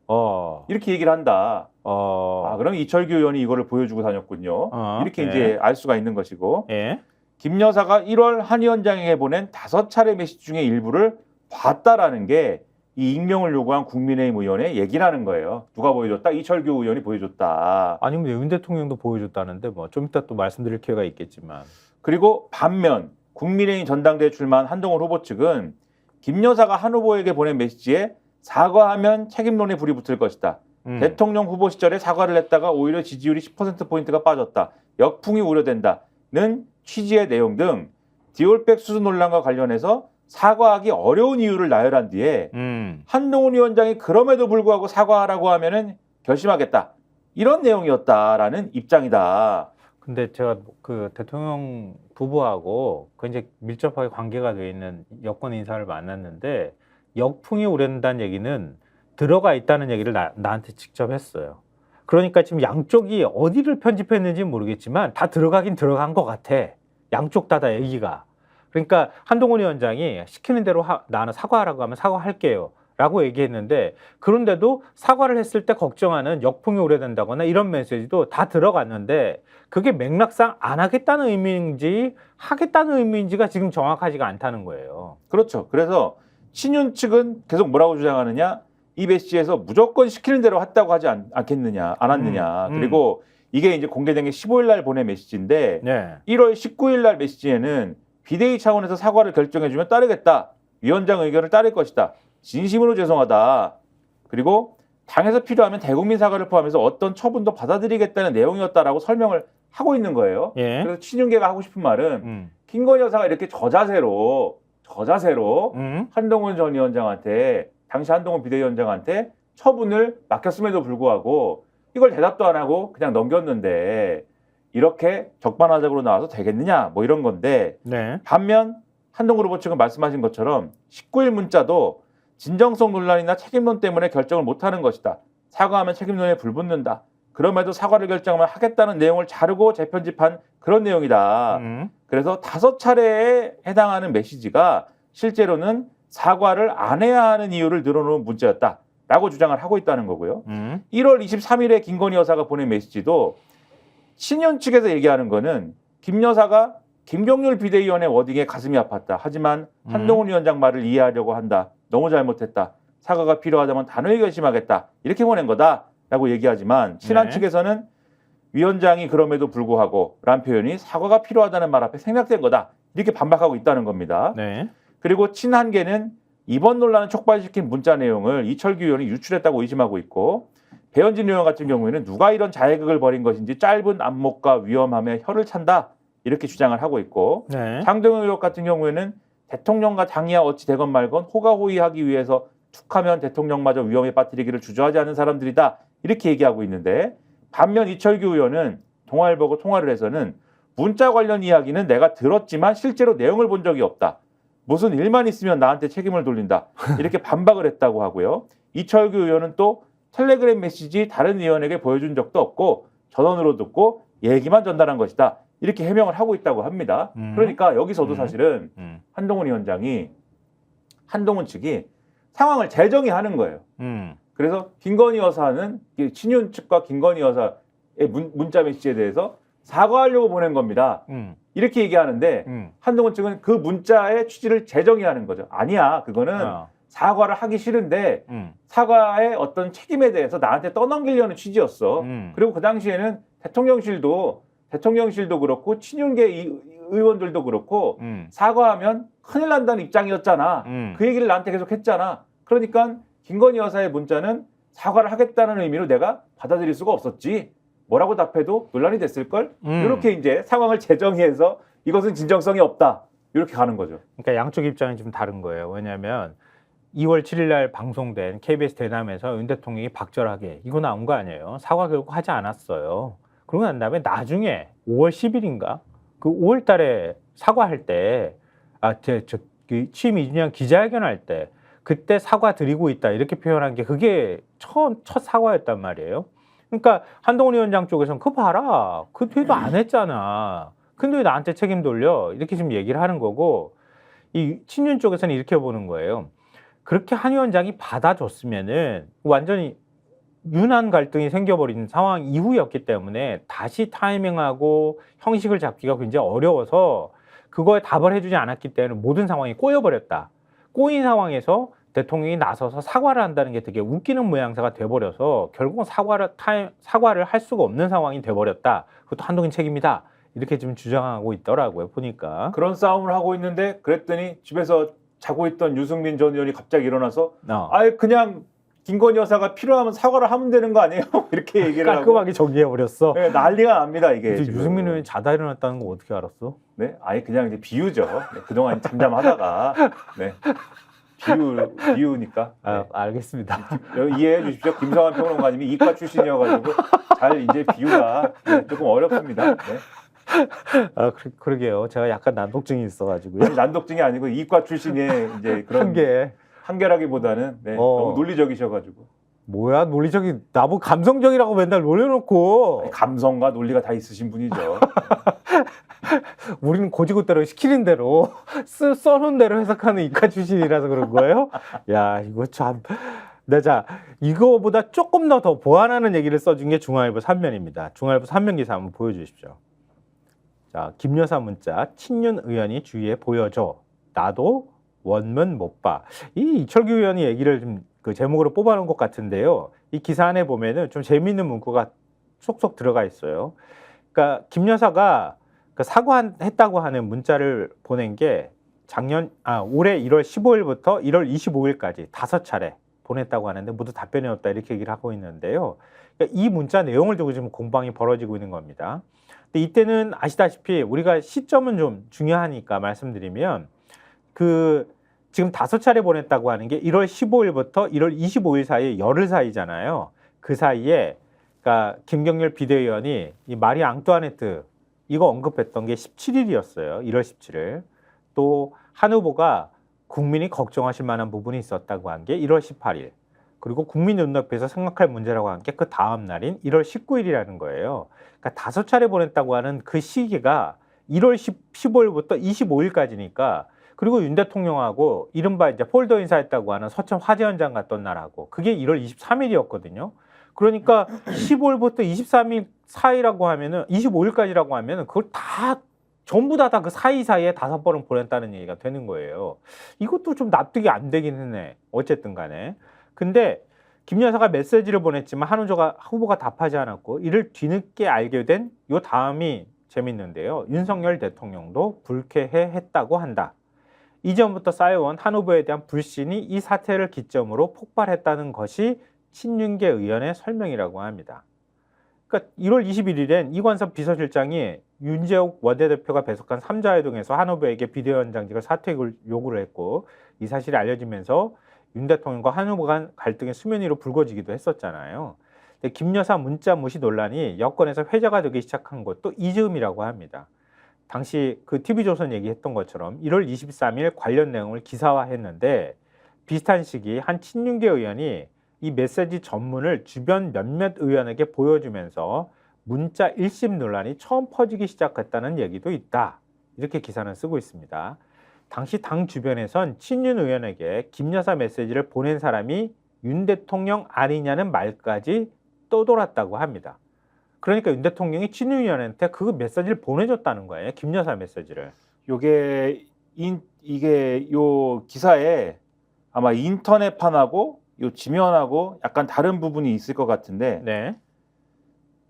이렇게 얘기를 한다. 그럼 이철규 의원이 이거를 보여주고 다녔군요. 이렇게 네. 이제 알 수가 있는 것이고 네. 김 여사가 1월 한 위원장에게 보낸 5차례 메시지 중에 일부를 봤다라는 게 이 익명을 요구한 국민의힘 의원의 얘기라는 거예요. 누가 보여줬다? 이철규 의원이 보여줬다. 아니 근데 윤 대통령도 보여줬다는데 뭐 좀 이따 또 말씀드릴 기회가 있겠지만. 그리고 반면 국민의힘 전당대회 출마한 한동훈 후보 측은 김 여사가 한 후보에게 보낸 메시지에 사과하면 책임론에 불이 붙을 것이다. 대통령 후보 시절에 사과를 했다가 오히려 지지율이 10%포인트가 빠졌다. 역풍이 우려된다는 취지의 내용 등 디올백 수수 논란과 관련해서 사과하기 어려운 이유를 나열한 뒤에 한동훈 위원장이 그럼에도 불구하고 사과하라고 하면은 결심하겠다. 이런 내용이었다라는 입장이다. 근데 제가 그 대통령 부부하고 굉장히 밀접하게 관계가 돼 있는 여권 인사를 만났는데 역풍이 우려된다는 얘기는 들어가 있다는 얘기를 나한테 직접 했어요. 그러니까 지금 양쪽이 어디를 편집했는지 모르겠지만 다 들어가긴 들어간 것 같아. 양쪽 다 얘기가. 그러니까 한동훈 위원장이 시키는 대로 나는 사과하라고 하면 사과할게요 라고 얘기했는데 그런데도 사과를 했을 때 걱정하는 역풍이 우려된다거나 이런 메시지도 다 들어갔는데 그게 맥락상 안 하겠다는 의미인지 하겠다는 의미인지가 지금 정확하지가 않다는 거예요. 그렇죠. 그래서 친윤 측은 계속 뭐라고 주장하느냐 이 메시지에서 무조건 시키는 대로 했다고 하지 않겠느냐 안 왔느냐 그리고 이게 이제 공개된 게 15일 날 보낸 메시지인데 네. 1월 19일 날 메시지에는 비대위 차원에서 사과를 결정해주면 따르겠다. 위원장 의견을 따를 것이다. 진심으로 죄송하다. 그리고 당에서 필요하면 대국민 사과를 포함해서 어떤 처분도 받아들이겠다는 내용이었다라고 설명을 하고 있는 거예요. 예. 그래서 친윤계가 하고 싶은 말은 김건희 여사가 이렇게 저자세로 한동훈 전 위원장한테 당시 한동훈 비대위원장한테 처분을 맡겼음에도 불구하고 이걸 대답도 안 하고 그냥 넘겼는데 이렇게 적반하장으로 나와서 되겠느냐 뭐 이런 건데 네. 반면 한동훈 후보 측은 말씀하신 것처럼 19일 문자도 진정성 논란이나 책임론 때문에 결정을 못하는 것이다. 사과하면 책임론에 불붙는다. 그럼에도 사과를 결정하면 하겠다는 내용을 자르고 재편집한 그런 내용이다. 그래서 5차례에 해당하는 메시지가 실제로는 사과를 안 해야 하는 이유를 늘어놓은 문자였다라고 주장을 하고 있다는 거고요. 1월 23일에 김건희 여사가 보낸 메시지도 친윤 측에서 얘기하는 거는 김 여사가 김경률 비대위원의 워딩에 가슴이 아팠다. 하지만 한동훈 위원장 말을 이해하려고 한다. 너무 잘못했다. 사과가 필요하다면 단호히 결심하겠다. 이렇게 보낸 거다라고 얘기하지만 친한 네. 측에서는 위원장이 그럼에도 불구하고 라는 표현이 사과가 필요하다는 말 앞에 생략된 거다. 이렇게 반박하고 있다는 겁니다. 네. 그리고 친한계는 이번 논란을 촉발시킨 문자 내용을 이철규 의원이 유출했다고 의심하고 있고 배현진 의원 같은 경우에는 누가 이런 자해극을 벌인 것인지 짧은 안목과 위험함에 혀를 찬다. 이렇게 주장을 하고 있고 네. 장동영 의원 같은 경우에는 대통령과 당이야 어찌 되건 말건 호가호위하기 위해서 툭하면 대통령마저 위험에 빠뜨리기를 주저하지 않는 사람들이다. 이렇게 얘기하고 있는데 반면 이철규 의원은 동아일보하고 통화를 해서는 문자 관련 이야기는 내가 들었지만 실제로 내용을 본 적이 없다. 무슨 일만 있으면 나한테 책임을 돌린다. 이렇게 반박을 했다고 하고요. 이철규 의원은 또 텔레그램 메시지 다른 의원에게 보여준 적도 없고 전원으로 듣고 얘기만 전달한 것이다. 이렇게 해명을 하고 있다고 합니다. 그러니까 여기서도 사실은 한동훈 위원장이 한동훈 측이 상황을 재정의하는 거예요. 그래서 김건희 여사는 친윤 측과 김건희 여사의 문자 메시지에 대해서 사과하려고 보낸 겁니다. 이렇게 얘기하는데 한동훈 측은 그 문자의 취지를 재정의하는 거죠. 아니야, 그거는 사과를 하기 싫은데 사과의 어떤 책임에 대해서 나한테 떠넘기려는 취지였어. 그리고 그 당시에는 대통령실도 그렇고 친윤계 의원들도 그렇고 사과하면 큰일 난다는 입장이었잖아. 그 얘기를 나한테 계속 했잖아. 그러니까 김건희 여사의 문자는 사과를 하겠다는 의미로 내가 받아들일 수가 없었지. 뭐라고 답해도 논란이 됐을걸? 이렇게 이제 상황을 재정의해서 이것은 진정성이 없다. 이렇게 가는 거죠. 그러니까 양쪽 입장이 좀 다른 거예요. 왜냐하면 2월 7일 날 방송된 KBS 대담에서 윤 대통령이 박절하게 이거 나온 거 아니에요. 사과 결국 하지 않았어요. 그러고 난 다음에 나중에 5월 10일인가? 그 5월 달에 사과할 때, 그 취임 2주년 기자회견 할 때, 그때 사과 드리고 있다. 이렇게 표현한 게 그게 첫 사과였단 말이에요. 그러니까 한동훈 위원장 쪽에서는 그거 봐라. 그 뒤에도 안 했잖아. 근데 왜 나한테 책임 돌려? 이렇게 지금 얘기를 하는 거고, 이 친윤 쪽에서는 이렇게 보는 거예요. 그렇게 한 위원장이 받아줬으면은 완전히 윤한 갈등이 생겨버린 상황 이후였기 때문에 다시 타이밍하고 형식을 잡기가 굉장히 어려워서 그거에 답을 해주지 않았기 때문에 모든 상황이 꼬여버렸다. 꼬인 상황에서 대통령이 나서서 사과를 한다는 게 되게 웃기는 모양새가 돼버려서 결국은 사과를 할 수가 없는 상황이 돼버렸다. 그것도 한동훈 책임이다. 이렇게 지금 주장하고 있더라고요. 보니까. 그런 싸움을 하고 있는데 그랬더니 집에서 자고 있던 유승민 전 의원이 갑자기 일어나서 아예 그냥 김건희 여사가 필요하면 사과를 하면 되는 거 아니에요? 이렇게 얘기를 깔끔하게 정리해버렸어. 네, 난리가 납니다 이게. 유승민 의원이 자다 일어났다는 거 어떻게 알았어? 네, 아예 그냥 이제 비유죠. 네, 그동안 잠잠하다가 네, 비유니까. 네. 알겠습니다. 이해해 주십시오. 김성환 평론가님이 이과 출신이어가지고 잘 이제 비유가 조금 어렵습니다. 네. 그러게요. 제가 약간 난독증이 있어가지고요. 아니, 난독증이 아니고 이과 출신의 이제 그런 한계라기보다는 너무 논리적이셔가지고. 뭐야 논리적이 나보고 감성적이라고 맨날 놀려놓고. 아니, 감성과 논리가 다 있으신 분이죠. 우리는 고지고대로 시키는 대로 써놓은 대로 해석하는 이과 출신이라서 그런 거예요? 야 이거 참. 네, 자 이거보다 조금 더 보완하는 얘기를 써준 게 중앙일보 3면입니다. 중앙일보 3면 기사 한번 보여주십시오. 자, 김 여사 문자 친윤 의원이 주위에 보여줘. 나도 원문 못 봐. 이 이철규 의원이 얘기를 좀 그 제목으로 뽑아놓은 것 같은데요. 이 기사 안에 보면은 좀 재미있는 문구가 쏙쏙 들어가 있어요. 그러니까 김 여사가 그 사과했다고 하는 문자를 보낸 게 올해 1월 15일부터 1월 25일까지 5차례 보냈다고 하는데 모두 답변이 없다 이렇게 얘기를 하고 있는데요. 그러니까 이 문자 내용을 두고 지금 공방이 벌어지고 있는 겁니다. 근데 이때는 아시다시피 우리가 시점은 좀 중요하니까 말씀드리면 지금 5차례 보냈다고 하는 게 1월 15일부터 1월 25일 사이 열흘 사이잖아요. 그 사이에 그러니까 김경률 비대위원이 이 마리 앙뚜아네트 이거 언급했던 게 17일이었어요. 1월 17일. 또 한 후보가 국민이 걱정하실 만한 부분이 있었다고 한 게 1월 18일. 그리고 국민 눈높이에서 생각할 문제라고 한 게 그 다음 날인 1월 19일이라는 거예요. 그러니까 5차례 보냈다고 하는 그 시기가 1월 15일부터 25일까지니까 그리고 윤 대통령하고 이른바 이제 폴더 인사했다고 하는 서천 화재 현장 갔던 날하고 그게 1월 23일이었거든요. 그러니까 15일부터 23일 사이라고 하면은 25일까지라고 하면은 그걸 다 전부 다 그 사이사이에 5번은 보냈다는 얘기가 되는 거예요. 이것도 좀 납득이 안 되긴 했네. 어쨌든 간에. 근데 김 여사가 메시지를 보냈지만 한 후보가 답하지 않았고 이를 뒤늦게 알게 된 요 다음이 재밌는데요. 윤석열 대통령도 불쾌해했다고 한다. 이전부터 쌓여온 한 후보에 대한 불신이 이 사태를 기점으로 폭발했다는 것이 친윤계 의원의 설명이라고 합니다. 그러니까 1월 21일엔 이관섭 비서실장이 윤재옥 원내대표가 배석한 3자회동에서 한 후보에게 비디오 현장직을 사퇴를 요구를 했고 이 사실이 알려지면서 윤 대통령과 한 후보 간 갈등의 수면 위로 불거지기도 했었잖아요. 근데 김 여사 문자 무시 논란이 여권에서 회자가 되기 시작한 것도 이즈음이라고 합니다. 당시 그 TV조선 얘기했던 것처럼 1월 23일 관련 내용을 기사화했는데 비슷한 시기 한 친윤계 의원이 이 메시지 전문을 주변 몇몇 의원에게 보여주면서 문자 일심 논란이 처음 퍼지기 시작했다는 얘기도 있다. 이렇게 기사는 쓰고 있습니다. 당시 당 주변에선 친윤 의원에게 김 여사 메시지를 보낸 사람이 윤 대통령 아니냐는 말까지 떠돌았다고 합니다. 그러니까 윤 대통령이 친윤 의원한테 그 메시지를 보내줬다는 거예요. 김 여사 메시지를. 이게 요 기사에 아마 인터넷판하고 요 지면하고 약간 다른 부분이 있을 것 같은데 네.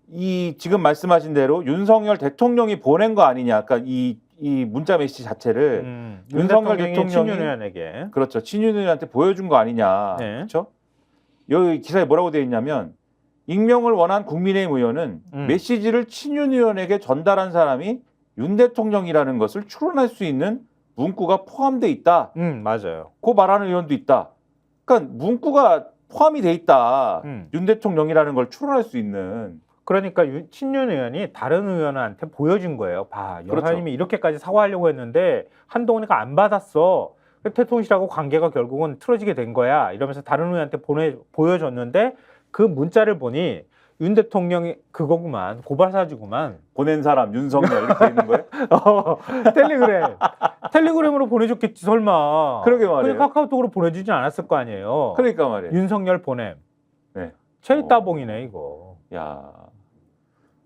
이 지금 말씀하신 대로 윤석열 대통령이 보낸 거 아니냐. 그러니까 이 문자 메시지 자체를 윤석열 대통령이 친윤 의원에게 그렇죠. 친윤 의원한테 보여준 거 아니냐. 네. 그렇죠? 여기 기사에 뭐라고 되어 있냐면 익명을 원한 국민의힘 의원은 메시지를 친윤 의원에게 전달한 사람이 윤 대통령이라는 것을 추론할 수 있는 문구가 포함돼 있다. 맞아요. 그 말하는 의원도 있다. 그러니까 문구가 포함이 돼 있다. 윤 대통령이라는 걸 추론할 수 있는. 그러니까 친윤 의원이 다른 의원한테 보여준 거예요. 봐, 그렇죠. 여사님이 이렇게까지 사과하려고 했는데 한동훈이가 안 받았어. 대통령실하고 관계가 결국은 틀어지게 된 거야. 이러면서 다른 의원한테 보여줬는데 그 문자를 보니 윤 대통령이 그거구만. 고발사주구만. 보낸 사람 윤석열 이렇게 돼 있는 거예요? 텔레그램. 텔레그램으로 보내줬겠지 설마. 그러게 말이에요. 그냥 카카오톡으로 보내주진 않았을 거 아니에요. 그러니까 말이에요. 윤석열 보냄. 네. 체리따봉이네 이거. 야.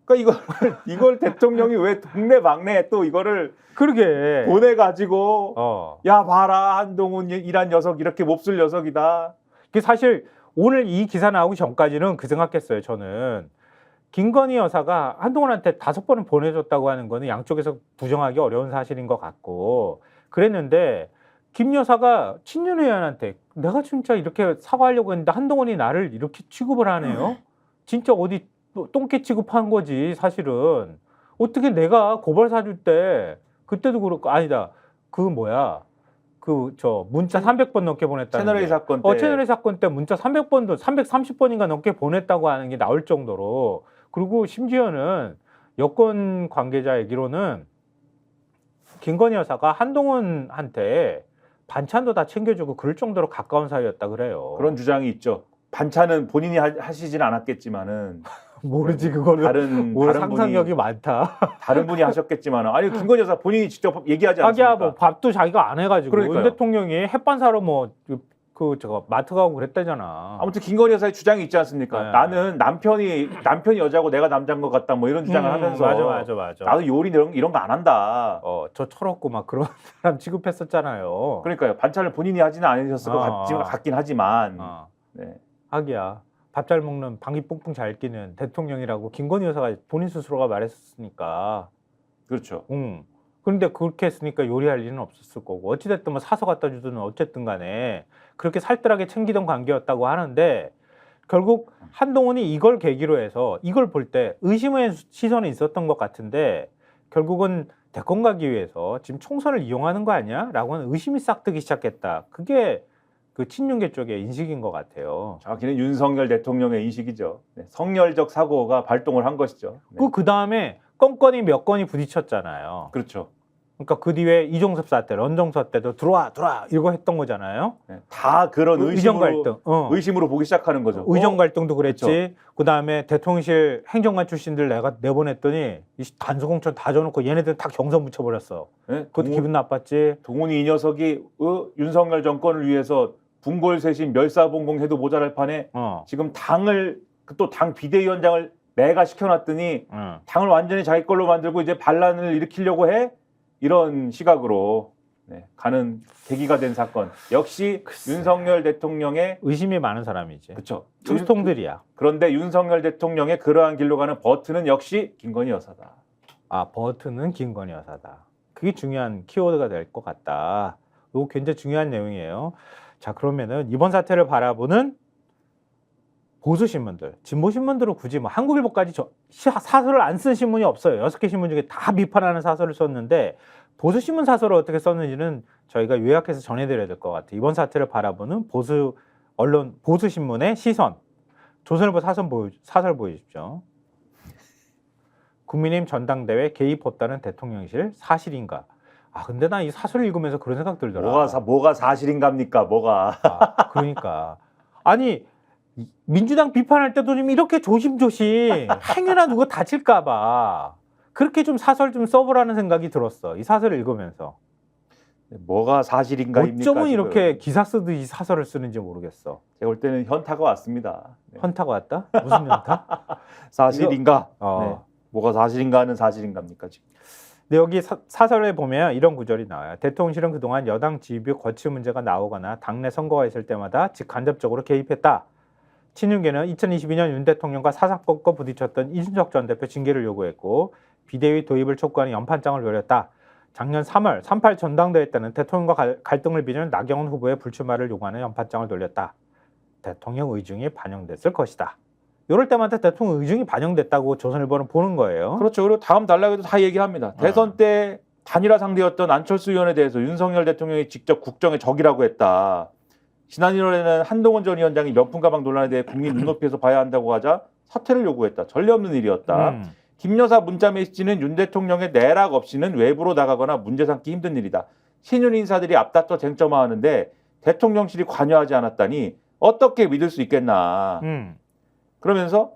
그러니까 이걸 대통령이 왜 동네방네에 또 이거를 그러게 보내가지고 야 봐라 한동훈이란 녀석 이렇게 몹쓸 녀석이다. 그 사실 오늘 이 기사 나오기 전까지는 그 생각했어요. 저는 김건희 여사가 한동훈한테 5번을 보내줬다고 하는 거는 양쪽에서 부정하기 어려운 사실인 것 같고 그랬는데 김 여사가 친윤 의원한테 내가 진짜 이렇게 사과하려고 했는데 한동훈이 나를 이렇게 취급을 하네요. 진짜 어디 똥개 취급한 거지 사실은. 어떻게 내가 고발 사줄 때 그때도 그렇고 아니다. 그 뭐야. 그 저 문자 300번 넘게 보냈다는 채널A 사건 때. 채널A 사건 때 문자 300번도 330번인가 넘게 보냈다고 하는 게 나올 정도로 그리고 심지어는 여권 관계자 얘기로는 김건희 여사가 한동훈한테 반찬도 다 챙겨주고 그럴 정도로 가까운 사이였다 그래요. 그런 주장이 있죠. 반찬은 본인이 하시진 않았겠지만은 모르지 그거는. 다른 상상력이 많다. 다른 분이 하셨겠지만 아니 김건희 여사 본인이 직접 얘기하지 않습니까? 뭐 밥도 자기가 안 해가지고 그러니까요. 윤 대통령이 햇반 사러 뭐 저거 마트 가고 그랬다잖아. 아무튼 김건희 여사의 주장이 있지 않습니까? 네. 나는 남편이 여자고 내가 남자인 것 같다 뭐 이런 주장을 하면서 맞아. 나도 요리 이런 거 안 한다. 저 철없고 막 그런 사람 취급했었잖아요. 그러니까요. 반찬을 본인이 하지는 않으셨을 것 같긴 하지만 네. 하기야. 밥 잘 먹는 방귀 뿡뿡 잘 끼는 대통령이라고 김건희 여사가 본인 스스로가 말했으니까. 그렇죠. 그런데 그렇게 했으니까 요리할 일은 없었을 거고 어찌됐든 뭐 사서 갖다 주든 어쨌든 간에 그렇게 살뜰하게 챙기던 관계였다고 하는데 결국 한동훈이 이걸 계기로 해서 이걸 볼 때 의심의 시선이 있었던 것 같은데 결국은 대권 가기 위해서 지금 총선을 이용하는 거 아니야? 라고 하는 의심이 싹 뜨기 시작했다. 그게 그 친윤계 쪽의 인식인 것 같아요. 정확히는 윤석열 대통령의 인식이죠. 네, 성렬적 사고가 발동을 한 것이죠. 네. 그 다음에 건건이 몇 건이 부딪혔잖아요. 그렇죠. 그러니까 그 뒤에 이종섭 사태, 런정서 때도 들어와 이거 했던 거잖아요. 네. 다 그런 의정 의심으로, 갈등, 의심으로 보기 시작하는 거죠. 의정 갈등도 그랬지. 그렇죠. 그다음에 대통령실 행정관 출신들 내가 내보냈더니 이 단수공천 다 줘놓고 얘네들 다 경선 붙여버렸어. 네? 그것도 기분 나빴지. 동훈이 이 녀석이 윤석열 정권을 위해서 분골쇄신 멸사봉공해도 모자랄 판에 지금 당을 또 당 비대위원장을 내가 시켜놨더니 당을 완전히 자기 걸로 만들고 이제 반란을 일으키려고 해? 이런 시각으로 가는 계기가 된 사건. 역시 글쎄. 윤석열 대통령의 의심이 많은 사람이지. 그렇죠. 투수통들이야. 그런데 윤석열 대통령의 그러한 길로 가는 버튼은 역시 김건희 여사다. 아, 버튼은 김건희 여사다. 그게 중요한 키워드가 될 것 같다. 이거 굉장히 중요한 내용이에요. 자, 그러면은 이번 사태를 바라보는 보수 신문들, 진보 신문들은 굳이 뭐 한국일보까지 사설을 안 쓴 신문이 없어요. 6개 신문 중에 다 비판하는 사설을 썼는데 보수 신문 사설을 어떻게 썼는지는 저희가 요약해서 전해드려야 될 것 같아요. 이번 사태를 바라보는 보수 언론, 보수 신문의 시선. 조선일보 사설 보여주십시오. 국민의힘 전당대회 개입 없다는 대통령실 사실인가? 아, 근데 난 이 사설을 읽으면서 그런 생각 들더라. 뭐가 사실인갑니까? 뭐가? 아, 그러니까. 아니, 민주당 비판할 때도 좀 이렇게 조심조심 행여나 누가 다칠까 봐 그렇게 좀 사설 좀 써보라는 생각이 들었어. 이 사설을 읽으면서. 뭐가 사실인가입니까? 어쩌면 지금? 이렇게 기사 쓰듯이 사설을 쓰는지 모르겠어. 제가 볼 때는 현타가 왔습니다. 네. 현타가 왔다? 무슨 현타? 사실인가? 어. 네. 뭐가 사실인가는 사실인갑니까 지금? 근데 여기 사설에 보면 이런 구절이 나와요. 대통령실은 그동안 여당 지휘부 거취 문제가 나오거나 당내 선거가 있을 때마다 직간접적으로 개입했다. 친윤계는 2022년 윤 대통령과 사사건건 부딪혔던 이준석 전 대표 징계를 요구했고 비대위 도입을 촉구하는 연판장을 노렸다. 작년 3월 3.8 전당대회 때는 대통령과 갈등을 빚은 나경원 후보의 불출마를 요구하는 연판장을 돌렸다. 대통령 의중이 반영됐을 것이다. 이럴 때마다 대통령 의중이 반영됐다고 조선일보는 보는 거예요. 그렇죠. 그리고 다음 단락에도 다 얘기합니다. 대선 때 단일화 상대였던 안철수 의원에 대해서 윤석열 대통령이 직접 국정의 적이라고 했다. 지난 1월에는 한동훈 전 위원장이 명품 가방 논란에 대해 국민 눈높이에서 봐야 한다고 하자 사퇴를 요구했다. 전례 없는 일이었다. 김 여사 문자 메시지는 윤 대통령의 내락 없이는 외부로 나가거나 문제 삼기 힘든 일이다. 신윤 인사들이 앞다퉈 쟁점화하는데 대통령실이 관여하지 않았다니 어떻게 믿을 수 있겠나. 그러면서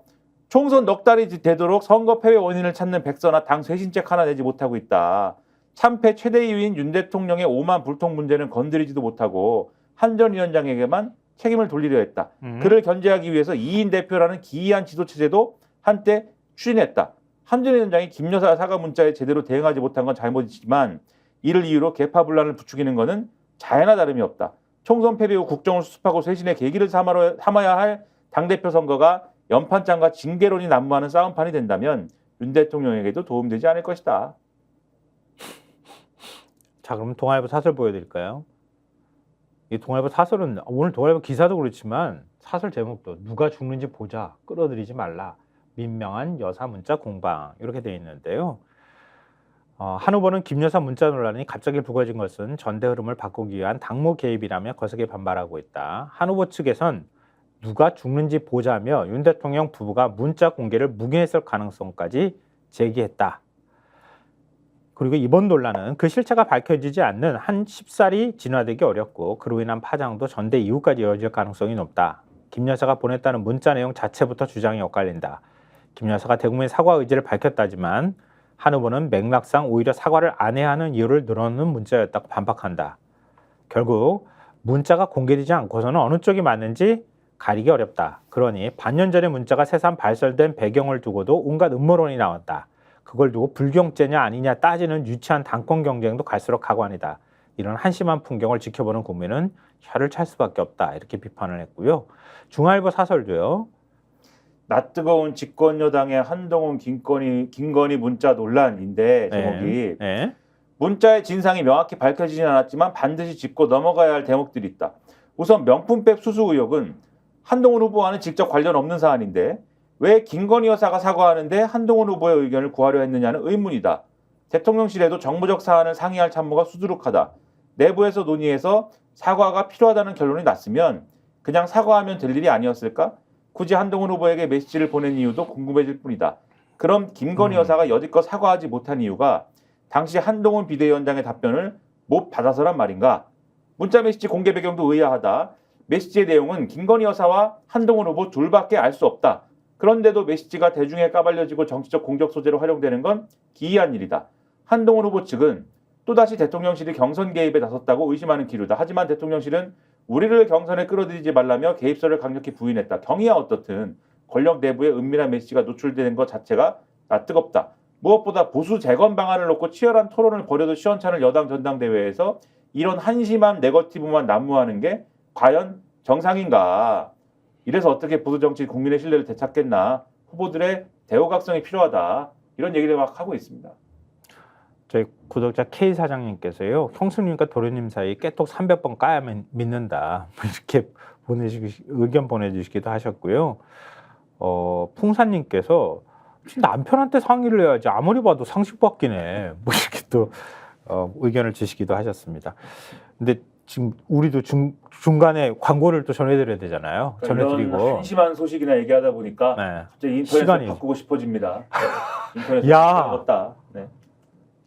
총선 넉 달이 되도록 선거 패배 원인을 찾는 백서나 당 쇄신책 하나 내지 못하고 있다. 참패 최대 이유인 윤 대통령의 오만 불통 문제는 건드리지도 못하고 한 전 위원장에게만 책임을 돌리려 했다. 그를 견제하기 위해서 2인 대표라는 기이한 지도체제도 한때 추진했다. 한 전 위원장이 김 여사 사과 문자에 제대로 대응하지 못한 건 잘못이지만 이를 이유로 개파 분란을 부추기는 것은 자해나 다름이 없다. 총선 패배 후 국정을 수습하고 쇄신의 계기를 삼아야 할 당대표 선거가 연판장과 징계론이 난무하는 싸움판이 된다면 윤 대통령에게도 도움되지 않을 것이다. 자, 그럼 동아일보 사설 보여드릴까요? 이 동아일보 사설은 오늘 동아일보 기사도 그렇지만 사설 제목도 누가 죽는지 보자, 끌어들이지 말라, 민명한 여사 문자 공방 이렇게 돼 있는데요. 한 후보는 김 여사 문자 논란이 갑자기 불거진 것은 전대 흐름을 바꾸기 위한 당무 개입이라며 거세게 반발하고 있다. 한 후보 측에선 누가 죽는지 보자며 윤 대통령 부부가 문자 공개를 묵인했을 가능성까지 제기했다. 그리고 이번 논란은 그 실체가 밝혀지지 않는 한 10살이 진화되기 어렵고 그로 인한 파장도 전대 이후까지 이어질 가능성이 높다. 김 여사가 보냈다는 문자 내용 자체부터 주장이 엇갈린다. 김 여사가 대국민 사과 의지를 밝혔다지만 한 후보는 맥락상 오히려 사과를 안 해야 하는 이유를 늘어놓는 문자였다고 반박한다. 결국 문자가 공개되지 않고서는 어느 쪽이 맞는지 가리기 어렵다. 그러니 반년 전에 문자가 새삼 발설된 배경을 두고도 온갖 음모론이 나왔다. 그걸 두고 불경죄냐 아니냐 따지는 유치한 당권 경쟁도 갈수록 가관이다. 이런 한심한 풍경을 지켜보는 국민은 혀를 찰 수밖에 없다. 이렇게 비판을 했고요. 중앙일보 사설도요. 낯뜨거운 집권여당의 한동훈 김건희 문자 논란인데 제목이 문자의 진상이 명확히 밝혀지진 않았지만 반드시 짚고 넘어가야 할 대목들이 있다. 우선 명품백 수수 의혹은 한동훈 후보와는 직접 관련 없는 사안인데 왜 김건희 여사가 사과하는데 한동훈 후보의 의견을 구하려 했느냐는 의문이다. 대통령실에도 정무적 사안을 상의할 참모가 수두룩하다. 내부에서 논의해서 사과가 필요하다는 결론이 났으면 그냥 사과하면 될 일이 아니었을까? 굳이 한동훈 후보에게 메시지를 보낸 이유도 궁금해질 뿐이다. 그럼 김건희 여사가 여지껏 사과하지 못한 이유가 당시 한동훈 비대위원장의 답변을 못 받아서란 말인가? 문자 메시지 공개 배경도 의아하다. 메시지의 내용은 김건희 여사와 한동훈 후보 둘밖에 알 수 없다. 그런데도 메시지가 대중에 까발려지고 정치적 공적 소재로 활용되는 건 기이한 일이다. 한동훈 후보 측은 또다시 대통령실이 경선 개입에 나섰다고 의심하는 기류다. 하지만 대통령실은 우리를 경선에 끌어들이지 말라며 개입설을 강력히 부인했다. 경위야 어떻든 권력 내부에 은밀한 메시지가 노출되는 것 자체가 뜨겁다. 무엇보다 보수 재건 방안을 놓고 치열한 토론을 벌여도 시원찮을 여당 전당대회에서 이런 한심한 네거티브만 난무하는 게 과연 정상인가? 이래서 어떻게 보수정치 국민의 신뢰를 되찾겠나? 후보들의 대우각성이 필요하다. 이런 얘기를 막 하고 있습니다. 저희 구독자 K 사장님께서요, 형수님과 도련님 사이 깨톡 300번 까야 믿는다, 이렇게 의견 보내주시기도 하셨고요. 풍사님께서 남편한테 상의를 해야지 아무리 봐도 상식밖이네, 뭐 이렇게 또 의견을 주시기도 하셨습니다. 근데 지금 우리도 중간에 광고를 또 전해드려야 되잖아요. 전해드리고. 이런 한심한 소식이나 얘기하다 보니까 네. 갑자기 인터넷을 시간이. 바꾸고 싶어집니다. 인터넷을 야. 바꿨다. 네.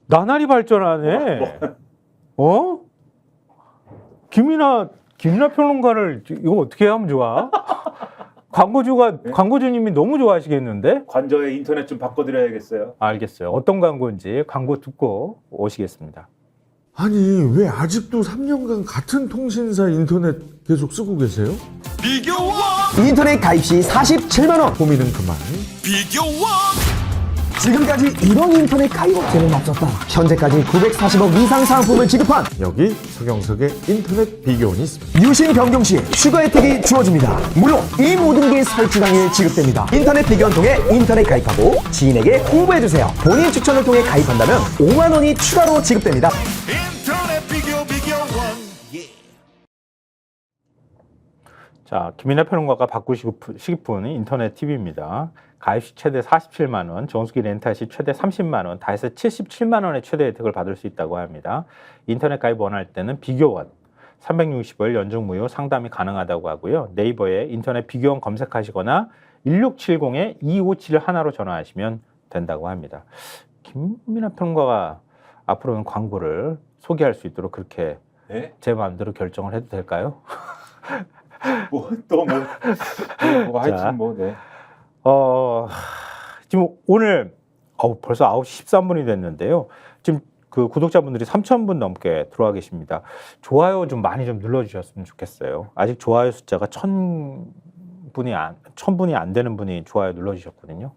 나날이 발전하네. 어? 김이나 평론가를 이거 어떻게 하면 좋아? 광고주님이 너무 좋아하시겠는데? 관저에 인터넷 좀 바꿔드려야겠어요. 알겠어요. 어떤 광고인지 광고 듣고 오시겠습니다. 아니 왜 아직도 3년간 같은 통신사 인터넷 계속 쓰고 계세요? 인터넷 가입 시 47만 원. 고민은 그만. 지금까지 이런 인터넷 가입 업체는 없었다. 현재까지 940억 이상 상품을 지급한 여기 서경석의 인터넷 비교원이 있습니다. 유심 변경 시에 추가 혜택이 주어집니다. 물론 이 모든 게 설치 당일 지급됩니다. 인터넷 비교원 통해 인터넷 가입하고 지인에게 홍보해주세요. 본인 추천을 통해 가입한다면 5만 원이 추가로 지급됩니다. 자, 김이나 평론가가 바꾸시고 싶은 인터넷 TV입니다. 가입 시 최대 47만 원, 정수기 렌탈 시 최대 30만 원, 다 해서 77만 원의 최대 혜택을 받을 수 있다고 합니다. 인터넷 가입 원할 때는 비교원, 360일 연중 무료 상담이 가능하다고 하고요. 네이버에 인터넷 비교원 검색하시거나 1670-2571로 전화하시면 된다고 합니다. 김이나 평론가가 앞으로는 광고를 소개할 수 있도록 그렇게 네? 제 마음대로 결정을 해도 될까요? 하여튼 뭐, 네. 지금 오늘 벌써 9시 13분이 됐는데요. 지금 그 구독자분들이 3,000분 넘게 들어와 계십니다. 좋아요 좀 많이 좀 눌러주셨으면 좋겠어요. 아직 좋아요 숫자가 1,000분이 안 되는 분이 좋아요 눌러주셨거든요.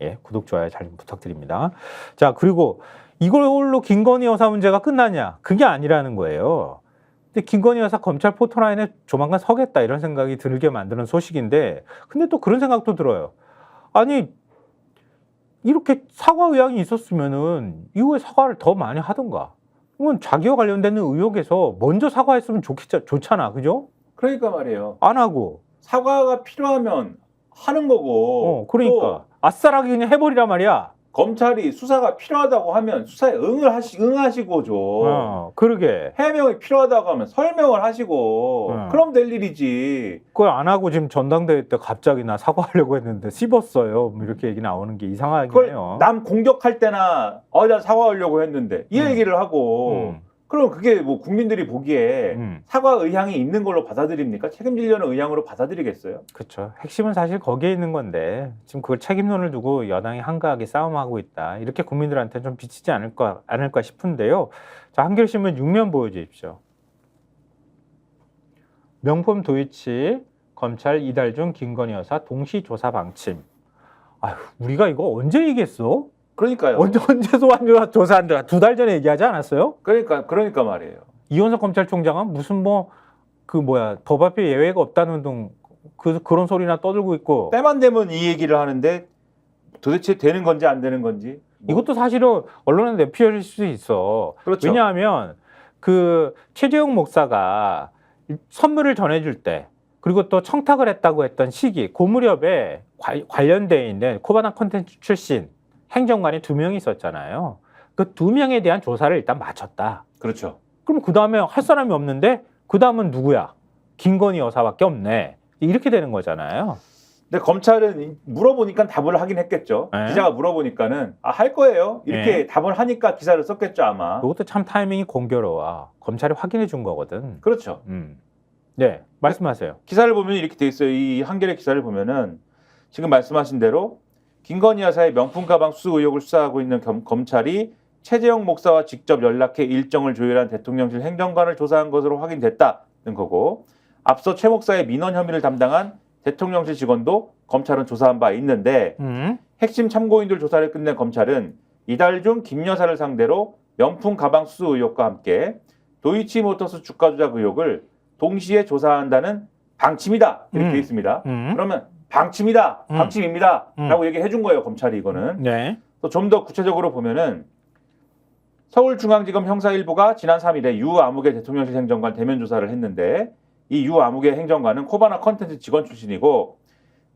예, 구독, 좋아요 잘 부탁드립니다. 자, 그리고 이걸로 김건희 여사 문제가 끝나냐? 그게 아니라는 거예요. 근데 김건희 여사 검찰 포토라인에 조만간 서겠다 이런 생각이 들게 만드는 소식인데, 근데 또 그런 생각도 들어요. 아니, 이렇게 사과 의향이 있었으면은 이후에 사과를 더 많이 하던가. 그러면 자기와 관련된 의혹에서 먼저 사과했으면 좋잖아, 그죠? 그러니까 말이에요. 안 하고. 사과가 필요하면 하는 거고. 그러니까 또 아싸라기 그냥 해버리란 말이야. 검찰이 수사가 필요하다고 하면 수사에 응하시고 좀. 그러게. 해명이 필요하다고 하면 설명을 하시고. 그럼 될 일이지. 그걸 안 하고 지금 전당대회 때 갑자기 나 사과하려고 했는데 씹었어요. 뭐 이렇게 얘기 나오는 게 이상하긴 그걸 해요. 남 공격할 때나 나 사과하려고 했는데 이 얘기를 하고 그럼 그게 뭐 국민들이 보기에 사과 의향이 있는 걸로 받아들입니까? 책임지려는 의향으로 받아들이겠어요? 그렇죠. 핵심은 사실 거기에 있는 건데 지금 그걸 책임론을 두고 여당이 한가하게 싸움하고 있다. 이렇게 국민들한테 좀 비치지 않을까 싶은데요. 자, 한겨레신문 6면 보여주십시오. 명품 도이치 검찰 이달 중 김건희 여사 동시 조사 방침. 아휴, 우리가 이거 언제 얘기했어? 그러니까요. 언제 조사한다. 2달 전에 얘기하지 않았어요? 그러니까 말이에요. 이원석 검찰총장은 무슨 법 앞에 예외가 없다는 등 그런 소리나 떠들고 있고. 때만 되면 이 얘기를 하는데 도대체 되는 건지 안 되는 건지. 이것도 사실은 언론에 내피할 수 있어. 그렇죠. 왜냐하면 그 최재형 목사가 선물을 전해줄 때, 그리고 또 청탁을 했다고 했던 시기, 그 무렵에 관련되어 있는 코바나 콘텐츠 출신 행정관이 2명이 있었잖아요. 그 2명에 대한 조사를 일단 마쳤다. 그렇죠. 그럼 그 다음에 할 사람이 없는데 그 다음은 누구야? 김건희 여사밖에 없네. 이렇게 되는 거잖아요. 근데 검찰은 물어보니까 답을 하긴 했겠죠. 네. 기자가 물어보니까는 할 거예요. 이렇게 네. 답을 하니까 기사를 썼겠죠 아마. 이것도 참 타이밍이 공교로워. 검찰이 확인해 준 거거든. 그렇죠. 네, 말씀하세요. 기사를 보면 이렇게 돼 있어요. 이 한겨레 기사를 보면은 지금 말씀하신 대로 김건희 여사의 명품 가방 수수 의혹을 수사하고 있는 검찰이 최재형 목사와 직접 연락해 일정을 조율한 대통령실 행정관을 조사한 것으로 확인됐다는 거고, 앞서 최 목사의 민원 혐의를 담당한 대통령실 직원도 검찰은 조사한 바 있는데 핵심 참고인들 조사를 끝낸 검찰은 이달 중 김 여사를 상대로 명품 가방 수수 의혹과 함께 도이치모터스 주가 조작 의혹을 동시에 조사한다는 방침이다 이렇게 돼 있습니다. 그러면 방침이다, 방침입니다 라고 얘기해 준 거예요, 검찰이 이거는. 네. 또 좀 더 구체적으로 보면은 서울중앙지검 형사 1부가 지난 3일에 유아무개 대통령실 행정관 대면 조사를 했는데, 이 유아무개 행정관은 코바나 컨텐츠 직원 출신이고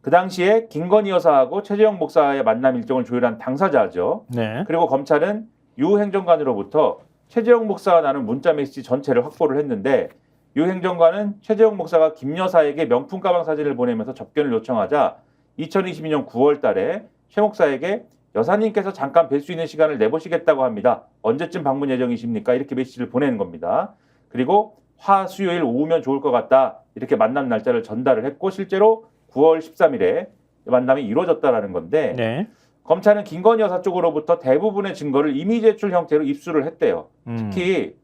그 당시에 김건희 여사하고 최재형 목사의 만남 일정을 조율한 당사자죠. 네. 그리고 검찰은 유 행정관으로부터 최재형 목사가 나눈 문자 메시지 전체를 확보를 했는데, 유 행정관은 최재형 목사가 김 여사에게 명품 가방 사진을 보내면서 접견을 요청하자 2022년 9월 달에 최 목사에게 여사님께서 잠깐 뵐 수 있는 시간을 내보시겠다고 합니다. 언제쯤 방문 예정이십니까? 이렇게 메시지를 보내는 겁니다. 그리고 화, 수요일 오후면 좋을 것 같다. 이렇게 만남 날짜를 전달을 했고 실제로 9월 13일에 만남이 이루어졌다라는 건데, 네. 검찰은 김건희 여사 쪽으로부터 대부분의 증거를 이미 제출 형태로 입수를 했대요. 특히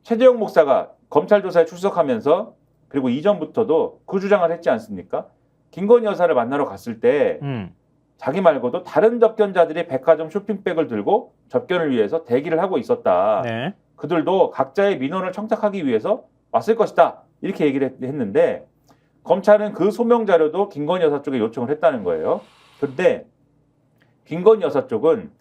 최재형 목사가 검찰 조사에 출석하면서 그리고 이전부터도 그 주장을 했지 않습니까? 김건희 여사를 만나러 갔을 때 자기 말고도 다른 접견자들이 백화점 쇼핑백을 들고 접견을 위해서 대기를 하고 있었다. 네. 그들도 각자의 민원을 청탁하기 위해서 왔을 것이다. 이렇게 얘기를 했는데, 검찰은 그 소명 자료도 김건희 여사 쪽에 요청을 했다는 거예요. 그런데 김건희 여사 쪽은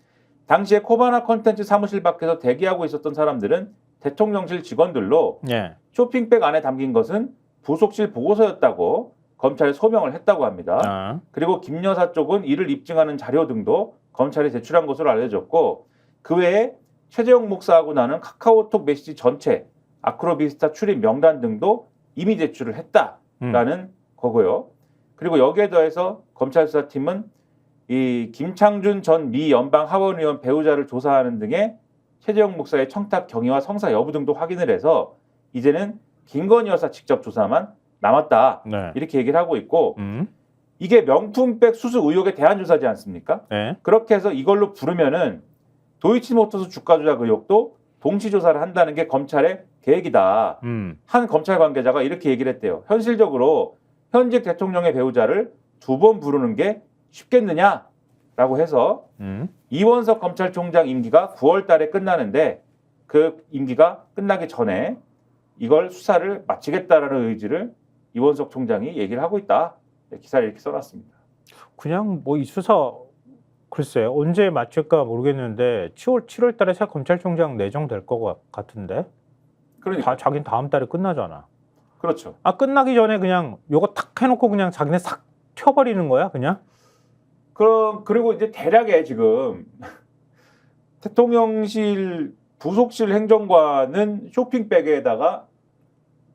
당시에 코바나 컨텐츠 사무실 밖에서 대기하고 있었던 사람들은 대통령실 직원들로 네. 쇼핑백 안에 담긴 것은 부속실 보고서였다고 검찰에 소명을 했다고 합니다. 아. 그리고 김 여사 쪽은 이를 입증하는 자료 등도 검찰에 제출한 것으로 알려졌고, 그 외에 최재형 목사하고 나는 카카오톡 메시지 전체, 아크로비스타 출입 명단 등도 이미 제출을 했다라는 거고요. 그리고 여기에 더해서 검찰 수사팀은 이 김창준 전 미 연방 하원의원 배우자를 조사하는 등의 최재형 목사의 청탁 경위와 성사 여부 등도 확인을 해서 이제는 김건희 여사 직접 조사만 남았다. 네. 이렇게 얘기를 하고 있고, 이게 명품백 수수 의혹에 대한 조사지 않습니까? 네. 그렇게 해서 이걸로 부르면은 도이치모터스 주가 조작 의혹도 동시 조사를 한다는 게 검찰의 계획이다. 한 검찰 관계자가 이렇게 얘기를 했대요. 현실적으로 현직 대통령의 배우자를 2번 부르는 게 쉽겠느냐라고 해서 이원석 검찰총장 임기가 9월 달에 끝나는데, 그 임기가 끝나기 전에 이걸 수사를 마치겠다라는 의지를 이원석 총장이 얘기를 하고 있다. 기사를 이렇게 써놨습니다. 그냥 뭐 이 수사 글쎄요, 언제 마칠까 모르겠는데 7월 달에 새 검찰총장 내정될 것 같은데. 그러니까 자긴 다음 달에 끝나잖아. 그렇죠. 끝나기 전에 그냥 요거 탁 해놓고 그냥 자기네 싹 튀어버리는 거야 그냥? 그리고 이제 대략의 지금 대통령실 부속실 행정관은 쇼핑백에다가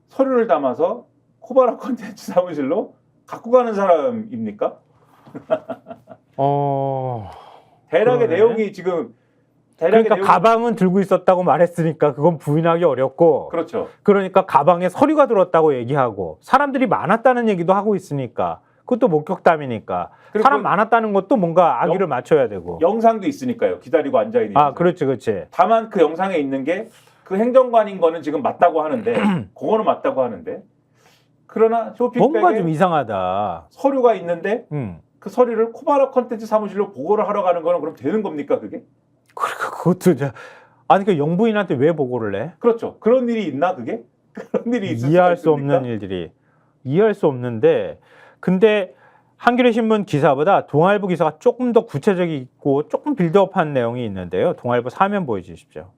서류를 담아서 코바나 컨텐츠 사무실로 갖고 가는 사람입니까? 대략의 그러네. 내용이 지금 대략의 그러니까 내용이 가방은 들고 있었다고 말했으니까 그건 부인하기 어렵고, 그렇죠. 그러니까 가방에 서류가 들었다고 얘기하고 사람들이 많았다는 얘기도 하고 있으니까 그것도 목격담이니까 그리고 사람 많았다는 것도 뭔가 악의를 맞춰야 되고. 영상도 있으니까요. 기다리고 앉아 있는. 그렇지, 그렇지. 다만 그 영상에 있는 게 그 행정관인 거는 지금 맞다고 하는데, 그거는 맞다고 하는데, 그러나 쇼핑백에 뭔가 좀 이상하다. 서류가 있는데 응. 그 서류를 코바나 컨텐츠 사무실로 보고를 하러 가는 거는 그럼 되는 겁니까 그게? 그것도 그러니까 영부인한테 왜 보고를 해? 그렇죠. 그런 일이 있나 그게? 그런 일이 있을 이해할 수 수가 있습니까? 없는 일들이. 이해할 수 없는데, 근데 한겨레 신문 기사보다 동아일보 기사가 조금 더 구체적이고 조금 빌드업한 내용이 있는데요. 동아일보 사면 보여주십시오.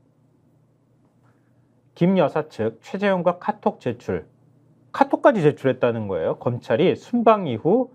김 여사 측 최재형과 카톡 제출, 카톡까지 제출했다는 거예요. 검찰이 순방 이후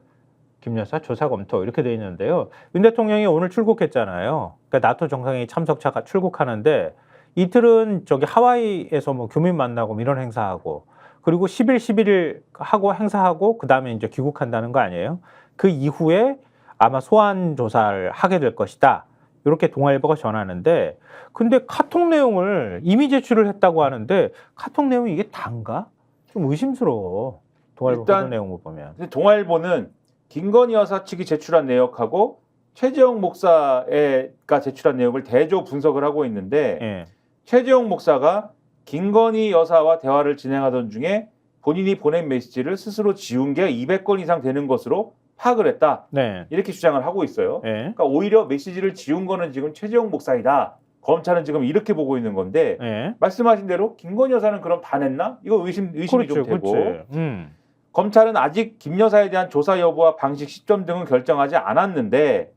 김 여사 조사 검토 이렇게 돼 있는데요. 윤 대통령이 오늘 출국했잖아요. 그러니까 나토 정상회의 참석차가 출국하는데, 이틀은 저기 하와이에서 뭐 교민 만나고 이런 행사하고, 그리고 10일, 11일 하고 행사하고 그 다음에 이제 귀국한다는 거 아니에요? 그 이후에 아마 소환 조사를 하게 될 것이다. 이렇게 동아일보가 전하는데, 근데 카톡 내용을 이미 제출을 했다고 하는데 카톡 내용이 이게 단가? 좀 의심스러워. 동아일보 일단 보도 내용을 보면. 근데 동아일보는 김건희 여사 측이 제출한 내역하고 최재형 목사가 제출한 내용을 대조 분석을 하고 있는데 예. 최재형 목사가 김건희 여사와 대화를 진행하던 중에 본인이 보낸 메시지를 스스로 지운 게 200건 이상 되는 것으로 파악을 했다. 네. 이렇게 주장을 하고 있어요. 예. 그러니까 오히려 메시지를 지운 거는 지금 최재형 목사이다. 검찰은 지금 이렇게 보고 있는 건데 예. 말씀하신 대로 김건희 여사는 그럼 반했나? 이거 의심이 좀 되고 그렇지. 검찰은 아직 김 여사에 대한 조사 여부와 방식, 시점 등은 결정하지 않았는데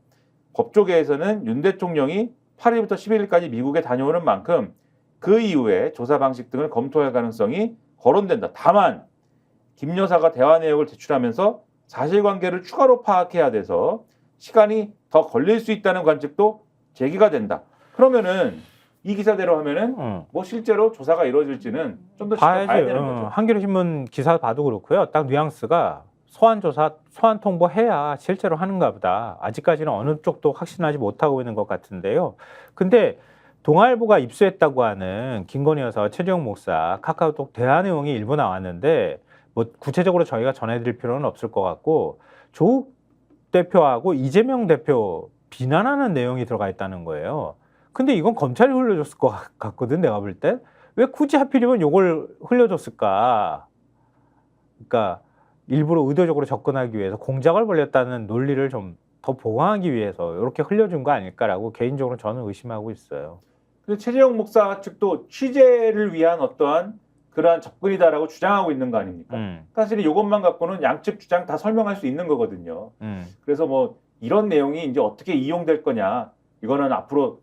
법조계에서는 윤 대통령이 8일부터 11일까지 미국에 다녀오는 만큼 그 이후에 조사 방식 등을 검토할 가능성이 거론된다. 다만 김 여사가 대화 내역을 제출하면서 사실관계를 추가로 파악해야 돼서 시간이 더 걸릴 수 있다는 관측도 제기가 된다. 그러면은 이 기사대로 하면은 뭐 실제로 조사가 이루어질지는 좀 더 지켜봐야 봐야죠. 되는 거죠. 한겨레 신문 기사 봐도 그렇고요. 딱 뉘앙스가 소환 조사, 소환 통보해야 실제로 하는가 보다. 아직까지는 어느 쪽도 확신하지 못하고 있는 것 같은데요. 근데 동아일보가 입수했다고 하는 김건희 여사, 최재형 목사 카카오톡 대화 내용이 일부 나왔는데 뭐 구체적으로 저희가 전해드릴 필요는 없을 것 같고 조국 대표하고 이재명 대표 비난하는 내용이 들어가 있다는 거예요. 근데 이건 검찰이 흘려줬을 것 같거든, 내가 볼 때. 왜 굳이 하필이면 이걸 흘려줬을까? 그러니까 일부러 의도적으로 접근하기 위해서 공작을 벌였다는 논리를 좀 더 보강하기 위해서 이렇게 흘려준 거 아닐까라고 개인적으로 저는 의심하고 있어요. 근데 최재형 목사 측도 취재를 위한 어떠한 그러한 접근이다라고 주장하고 있는 거 아닙니까? 사실 이것만 갖고는 양측 주장 다 설명할 수 있는 거거든요. 그래서 뭐 이런 내용이 이제 어떻게 이용될 거냐, 이거는 앞으로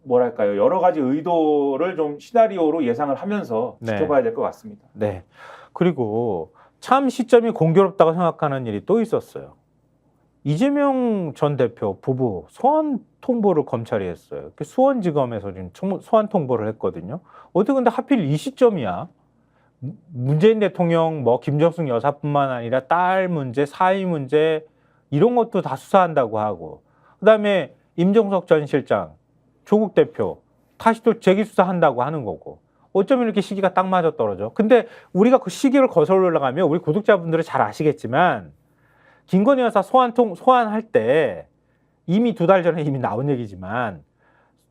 뭐랄까요, 여러 가지 의도를 좀 시나리오로 예상을 하면서 네. 지켜봐야 될 것 같습니다. 네. 그리고 참 시점이 공교롭다고 생각하는 일이 또 있었어요. 이재명 전 대표 부부 소환 통보를 검찰이 했어요. 수원지검에서 지금 소환 통보를 했거든요. 어떻게 근데 하필 이 시점이야? 문재인 대통령, 뭐 김정숙 여사뿐만 아니라 딸 문제, 사위 문제 이런 것도 다 수사한다고 하고, 그다음에 임종석 전 실장, 조국 대표 다시 또 재기 수사한다고 하는 거고. 어쩌면 이렇게 시기가 딱 맞아 떨어져. 근데 우리가 그 시기를 거슬러 올라가면 우리 구독자분들은 잘 아시겠지만 김건희 여사 소환할 때 이미 2달 전에 이미 나온 얘기지만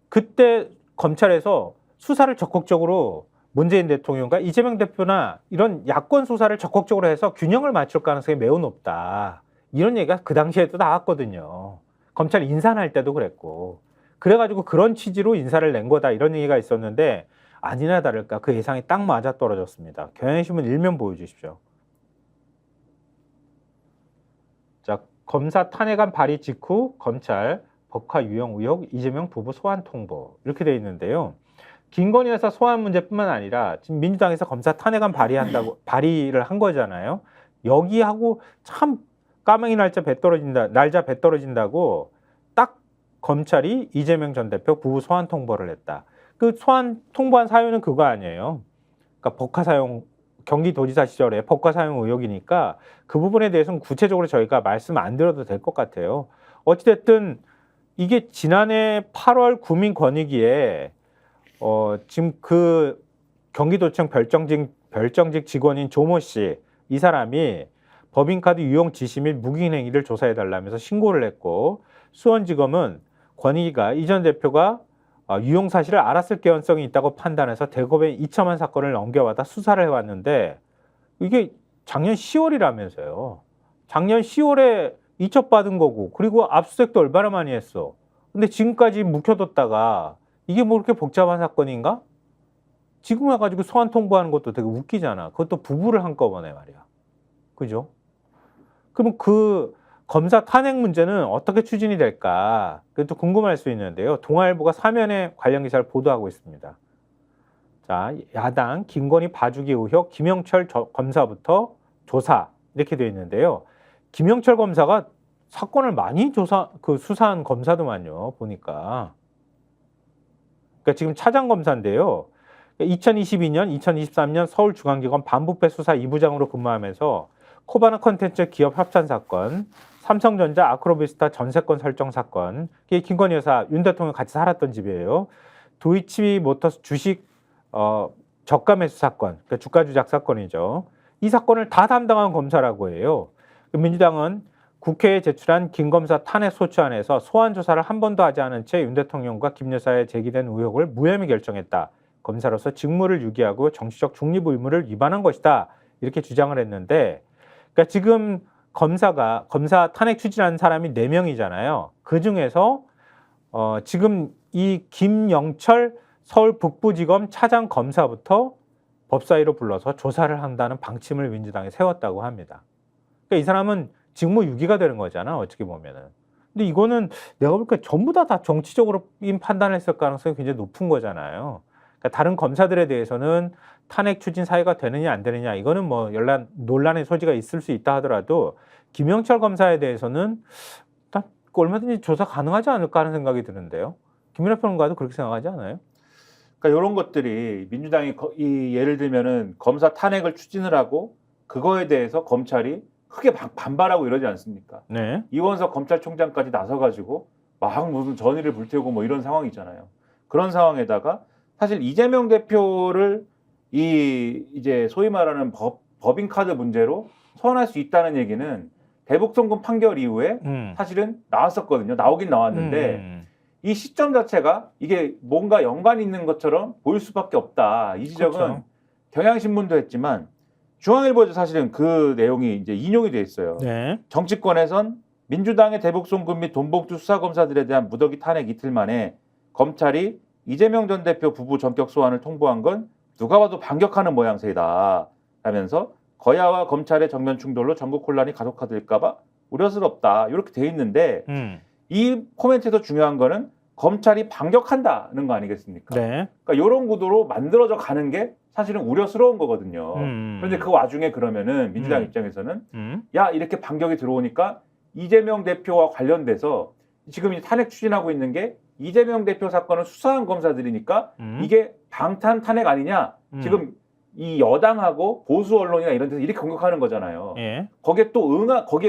그때 검찰에서 수사를 적극적으로 문재인 대통령과 이재명 대표나 이런 야권 수사를 적극적으로 해서 균형을 맞출 가능성이 매우 높다. 이런 얘기가 그 당시에도 나왔거든요. 검찰 인사할 때도 그랬고. 그래가지고 그런 취지로 인사를 낸 거다 이런 얘기가 있었는데 아니나 다를까 그 예상이 딱 맞아 떨어졌습니다. 경향신문 일면 보여주십시오. 자, 검사 탄핵안 발의 직후 검찰 법화 유형 의혹 이재명 부부 소환 통보 이렇게 돼 있는데요. 김건희 여사 소환 문제뿐만 아니라 지금 민주당에서 검사 탄핵안 발의를 한 거잖아요. 여기하고 참 까마귀 날짜 배 떨어진다고 딱 검찰이 이재명 전 대표 부부 소환 통보를 했다. 그 소환 통보한 사유는 그거 아니에요. 그러니까 법화 사용 경기도지사 시절에 법과 사용 의혹이니까 그 부분에 대해서는 구체적으로 저희가 말씀 안 드려도 될 것 같아요. 어찌됐든 이게 지난해 8월 구민권익위에 지금 그 경기도청 별정직 직원인 조모 씨, 이 사람이 법인카드 유용 지시 및 무기인 행위를 조사해달라면서 신고를 했고, 수원지검은 권익위가 이 전 대표가 유용 사실을 알았을 개연성이 있다고 판단해서 대검에 2천만 사건을 넘겨받아 수사를 해왔는데 이게 작년 10월이라면서요. 작년 10월에 이첩받은 거고 그리고 압수수색도 얼마나 많이 했어. 근데 지금까지 묵혀뒀다가 이게 뭐 그렇게 복잡한 사건인가? 지금 와가지고 소환 통보하는 것도 되게 웃기잖아. 그것도 부부를 한꺼번에 말이야. 그죠? 그럼 그 검사 탄핵 문제는 어떻게 추진이 될까? 그것도 궁금할 수 있는데요. 동아일보가 사면에 관련 기사를 보도하고 있습니다. 자, 야당 김건희 봐주기 의혹 김영철 검사부터 조사 이렇게 되어 있는데요. 김영철 검사가 사건을 많이 수사한 검사도만요. 보니까. 그러니까 지금 차장 검사인데요. 2022년, 2023년 서울중앙지검 반부패 수사 2부장으로 근무하면서 코바나 컨텐츠 기업 협찬 사건, 삼성전자 아크로비스타 전세권 설정 사건. 이게 김건희 여사 윤 대통령 같이 살았던 집이에요. 도이치모터스 주식 저가 매수 사건, 그러니까 주가 조작 사건이죠. 이 사건을 다 담당한 검사라고 해요. 민주당은 국회에 제출한 김 검사 탄핵 소추안에서 소환 조사를 한 번도 하지 않은 채 윤 대통령과 김 여사에 제기된 의혹을 무혐의 결정했다. 검사로서 직무를 유기하고 정치적 중립 의무를 위반한 것이다. 이렇게 주장을 했는데, 그러니까 지금 검사 탄핵 추진한 사람이 4명이잖아요. 그 중에서 지금 이 김영철 서울 북부지검 차장 검사부터 법사위로 불러서 조사를 한다는 방침을 민주당이 세웠다고 합니다. 그러니까 이 사람은 직무 유기가 되는 거잖아, 어떻게 보면은. 근데 이거는 내가 볼 때 전부 다 정치적으로 판단을 했을 가능성이 굉장히 높은 거잖아요. 그러니까 다른 검사들에 대해서는 탄핵 추진 사유가 되느냐 안 되느냐, 이거는 뭐 논란의 소지가 있을 수 있다 하더라도 김영철 검사에 대해서는 얼마든지 조사 가능하지 않을까 하는 생각이 드는데요. 김민하 평론가도 그렇게 생각하지 않아요? 그러니까 이런 것들이 민주당이 예를 들면은 검사 탄핵을 추진을 하고 그거에 대해서 검찰이 크게 반발하고 이러지 않습니까? 네. 이원석 검찰총장까지 나서가지고 막 무슨 전의를 불태우고 뭐 이런 상황이잖아요. 그런 상황에다가 사실 이재명 대표를 이제 소위 말하는 법인카드 문제로 소환할 수 있다는 얘기는 대북송금 판결 이후에 사실은 나왔었거든요. 나오긴 나왔는데 이 시점 자체가 이게 뭔가 연관이 있는 것처럼 보일 수밖에 없다. 이 지적은 그렇죠. 경향신문도 했지만 중앙일보에도 사실은 그 내용이 이제 인용이 돼 있어요. 네. 정치권에선 민주당의 대북송금 및 돈봉투 수사검사들에 대한 무더기 탄핵 이틀 만에 검찰이 이재명 전 대표 부부 전격 소환을 통보한 건 누가 봐도 반격하는 모양새이다 하면서 거야와 검찰의 정면 충돌로 전국 혼란이 가속화될까 봐 우려스럽다. 이렇게 돼 있는데 이 코멘트에서 중요한 거는 검찰이 반격한다는 거 아니겠습니까? 네. 그러니까 이런 구도로 만들어져 가는 게 사실은 우려스러운 거거든요. 그런데 그 와중에 그러면은 민주당 입장에서는 야, 이렇게 반격이 들어오니까 이재명 대표와 관련돼서 지금 이 탄핵 추진하고 있는 게 이재명 대표 사건을 수사한 검사들이니까 이게 방탄 탄핵 아니냐? 지금 이 여당하고 보수 언론이나 이런 데서 이렇게 공격하는 거잖아요. 예. 거기에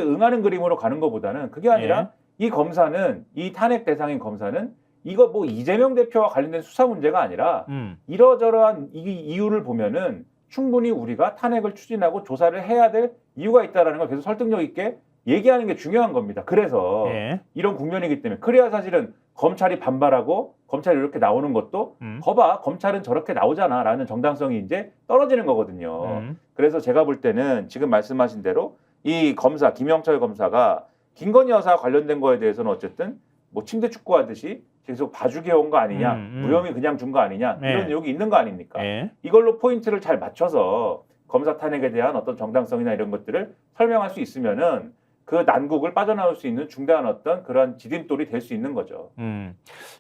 응하는 그림으로 가는 것보다는 그게 아니라 이 검사는, 이 탄핵 대상인 검사는 이거 뭐 이재명 대표와 관련된 수사 문제가 아니라 이러저러한 이유를 보면은 충분히 우리가 탄핵을 추진하고 조사를 해야 될 이유가 있다라는 걸 계속 설득력 있게 얘기하는 게 중요한 겁니다. 그래서 이런 국면이기 때문에 그래야 사실은 검찰이 반발하고 검찰이 이렇게 나오는 것도 거봐, 검찰은 저렇게 나오잖아라는 정당성이 이제 떨어지는 거거든요. 그래서 제가 볼 때는 지금 말씀하신 대로 이 검사 김영철 검사가 김건희 여사와 관련된 거에 대해서는 어쨌든 뭐 침대 축구하듯이 계속 봐주게 온 거 아니냐, 무혐의 그냥 준 거 아니냐, 이런 내용이 있는 거 아닙니까? 이걸로 포인트를 잘 맞춰서 검사 탄핵에 대한 어떤 정당성이나 이런 것들을 설명할 수 있으면은 그 난국을 빠져나올 수 있는 중대한 어떤 그런 지딤돌이 될 수 있는 거죠.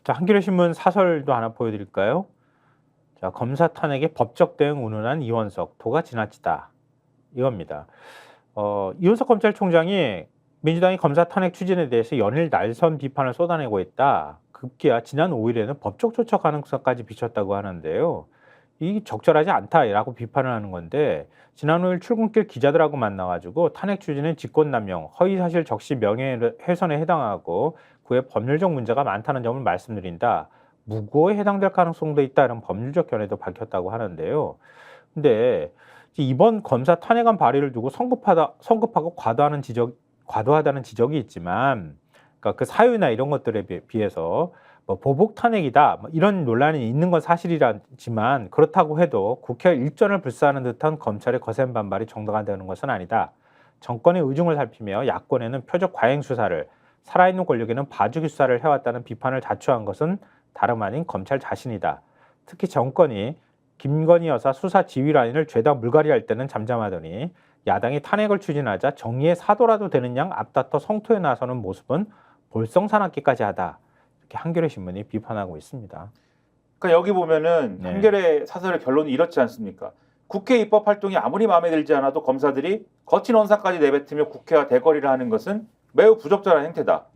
자, 한겨레 신문 사설도 하나 보여드릴까요? 자, 검사 탄핵에 법적 대응 운운한 이원석, 도가 지나치다. 이겁니다. 이원석 검찰총장이 민주당이 검사 탄핵 추진에 대해서 연일 날선 비판을 쏟아내고 있다. 급기야 지난 5일에는 법적 조처 가능성까지 비쳤다고 하는데요. 이 적절하지 않다라고 비판을 하는 건데, 지난 5일 출근길 기자들하고 만나가지고 탄핵 추진은 직권남용, 허위사실 적시 명예훼손에 해당하고 그에 법률적 문제가 많다는 점을 말씀드린다. 무고에 해당될 가능성도 있다. 이런 법률적 견해도 밝혔다고 하는데요. 근데 이번 검사 탄핵안 발의를 두고 성급하고 과도하다는 지적이 있지만, 그러니까 그 사유나 이런 것들에 비해서 뭐 보복 탄핵이다, 뭐 이런 논란이 있는 건 사실이지만, 그렇다고 해도 국회 일전을 불사하는 듯한 검찰의 거센 반발이 정당화되는 것은 아니다. 정권의 의중을 살피며 야권에는 표적 과잉 수사를, 살아있는 권력에는 봐주기 수사를 해왔다는 비판을 자초한 것은 다름 아닌 검찰 자신이다. 특히 정권이 김건희 여사 수사 지휘 라인을 죄다 물갈이할 때는 잠잠하더니 야당이 탄핵을 추진하자 정의의 사도라도 되는 양 앞다퉈 성토에 나서는 모습은 볼썽사납기까지 하다. 이렇게 한겨레 신문이 비판하고 있습니다. 그러니까 여기 보면은 한겨레 사설의 결론이 이렇지 않습니까? 국회 입법 활동이 아무리 마음에 들지 않아도 검사들이 거친 언사까지 내뱉으며 국회와 대거리를 하는 것은 매우 부적절한 행태다.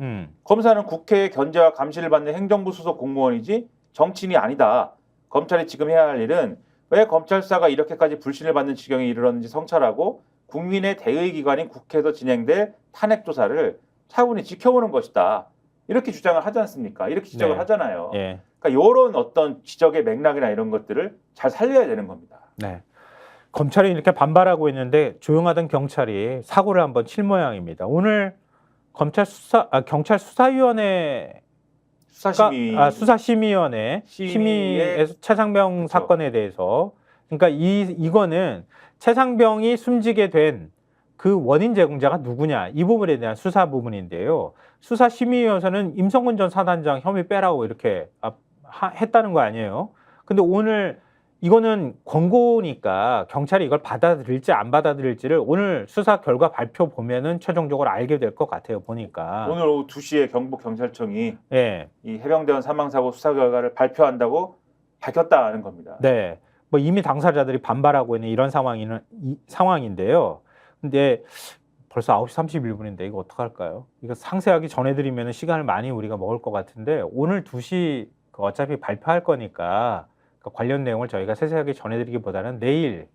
검사는 국회의 견제와 감시를 받는 행정부 수석 공무원이지 정치인이 아니다. 검찰이 지금 해야 할 일은 왜 검찰 수사가 이렇게까지 불신을 받는 지경에 이르렀는지 성찰하고 국민의 대의 기관인 국회에서 진행될 탄핵 조사를 차분히 지켜보는 것이다. 이렇게 주장을 하지 않습니까? 이렇게 지적을 네. 하잖아요. 예. 그러니까 이런 어떤 지적의 맥락이나 이런 것들을 잘 살려야 되는 겁니다. 네. 검찰이 이렇게 반발하고 있는데 조용하던 경찰이 사고를 한번 칠 모양입니다. 오늘 경찰 수사위원회 수사심의위원회 심의에서 최상병 그렇죠. 사건에 대해서 그러니까 이거는 최상병이 숨지게 된 그 원인 제공자가 누구냐 이 부분에 대한 수사 부분인데요. 수사심의위에서는 임성근 전 사단장 혐의 빼라고 이렇게 했다는 거 아니에요. 근데 오늘 이거는 권고니까 경찰이 이걸 받아들일지 안 받아들일지를 오늘 수사 결과 발표 보면은 최종적으로 알게 될 것 같아요. 보니까 오늘 오후 2시에 경북경찰청이 예. 이 해병대원 사망사고 수사 결과를 발표한다고 밝혔다는 겁니다. 네. 뭐 이미 당사자들이 반발하고 있는 이런 상황인데요. 근데 벌써 9시 31분인데 이거 어떡할까요? 이거 상세하게 전해드리면 시간을 많이 우리가 먹을 것 같은데 오늘 2시 어차피 발표할 거니까 관련 내용을 저희가 세세하게 전해드리기보다는 내일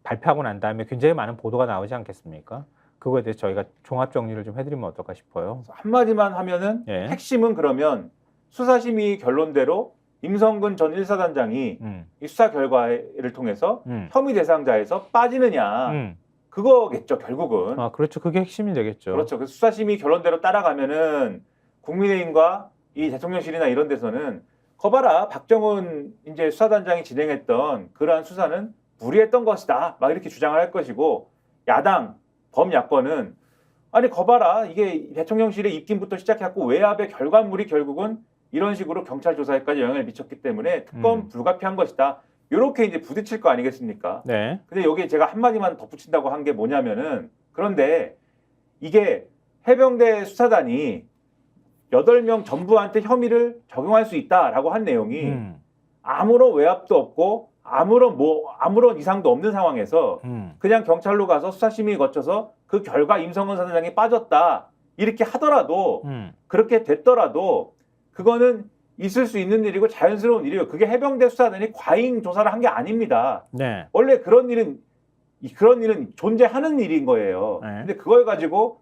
발표하고 난 다음에 굉장히 많은 보도가 나오지 않겠습니까? 그거에 대해서 저희가 종합 정리를 좀 해드리면 어떨까 싶어요. 한마디만 하면은 예. 핵심은 그러면 수사심의 결론대로 임성근 전 1사단장이 이 수사 결과를 통해서 혐의 대상자에서 빠지느냐 그거겠죠 결국은. 아 그렇죠. 그게 핵심이 되겠죠. 그렇죠. 그 수사심의 결론대로 따라가면은 국민의힘과 이 대통령실이나 이런 데서는 거봐라 박정훈 이제 수사단장이 진행했던 그러한 수사는 무리했던 것이다 막 이렇게 주장을 할 것이고 야당 범야권은 아니 거봐라 이게 대통령실의 입김부터 시작해갖고 외압의 결과물이 결국은 이런 식으로 경찰 조사에까지 영향을 미쳤기 때문에 특검 불가피한 것이다. 이렇게 이제 부딪힐 거 아니겠습니까? 네. 근데 여기 제가 한마디만 덧붙인다고 한 게 뭐냐면은 그런데 이게 해병대 수사단이 8명 전부한테 혐의를 적용할 수 있다라고 한 내용이 아무런 외압도 없고 아무런 이상도 없는 상황에서 그냥 경찰로 가서 수사심의 거쳐서 그 결과 임성근 사단장이 빠졌다 이렇게 하더라도 그렇게 됐더라도 그거는 있을 수 있는 일이고 자연스러운 일이에요. 그게 해병대 수사단이 과잉 조사를 한 게 아닙니다. 네. 원래 그런 일은 존재하는 일인 거예요. 네. 근데 그걸 가지고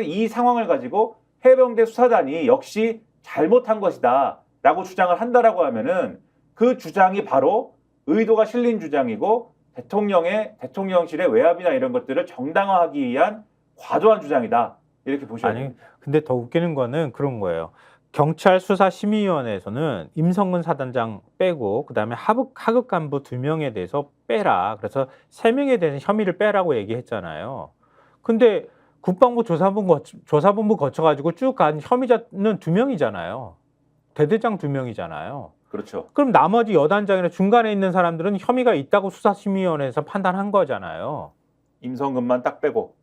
이 상황을 가지고 해병대 수사단이 역시 잘못한 것이다 라고 주장을 한다라고 하면은 그 주장이 바로 의도가 실린 주장이고 대통령실의 외압이나 이런 것들을 정당화하기 위한 과도한 주장이다. 이렇게 보셔야 아니 됩니다. 근데 더 웃기는 거는 그런 거예요. 경찰 수사심의위원회에서는 임성근 사단장 빼고 그다음에 하급 간부 2명에 대해서 빼라. 그래서 3명에 대해서 혐의를 빼라고 얘기했잖아요. 근데 국방부 조사본부 거쳐가지고 쭉 간 혐의자는 2명이잖아요. 대대장 2명이잖아요. 그렇죠. 그럼 나머지 여단장이나 중간에 있는 사람들은 혐의가 있다고 수사심의위원회에서 판단한 거잖아요. 임성근만 딱 빼고.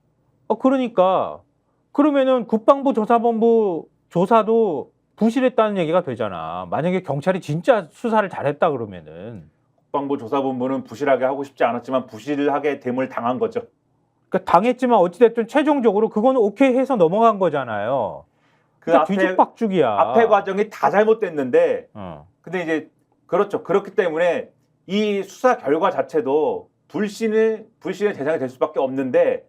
그러니까 그러면은 국방부 조사본부 조사도 부실했다는 얘기가 되잖아. 만약에 경찰이 진짜 수사를 잘했다 그러면은 국방부 조사본부는 부실하게 하고 싶지 않았지만 부실하게 됨을 당한 거죠. 그러니까 당했지만 어찌됐든 최종적으로 그거는 오케이 해서 넘어간 거잖아요. 그 그러니까 뒤죽박죽이야. 앞에 과정이 다 잘못됐는데 근데 이제 그렇죠. 그렇기 때문에 이 수사 결과 자체도 불신의 대상이 될 수밖에 없는데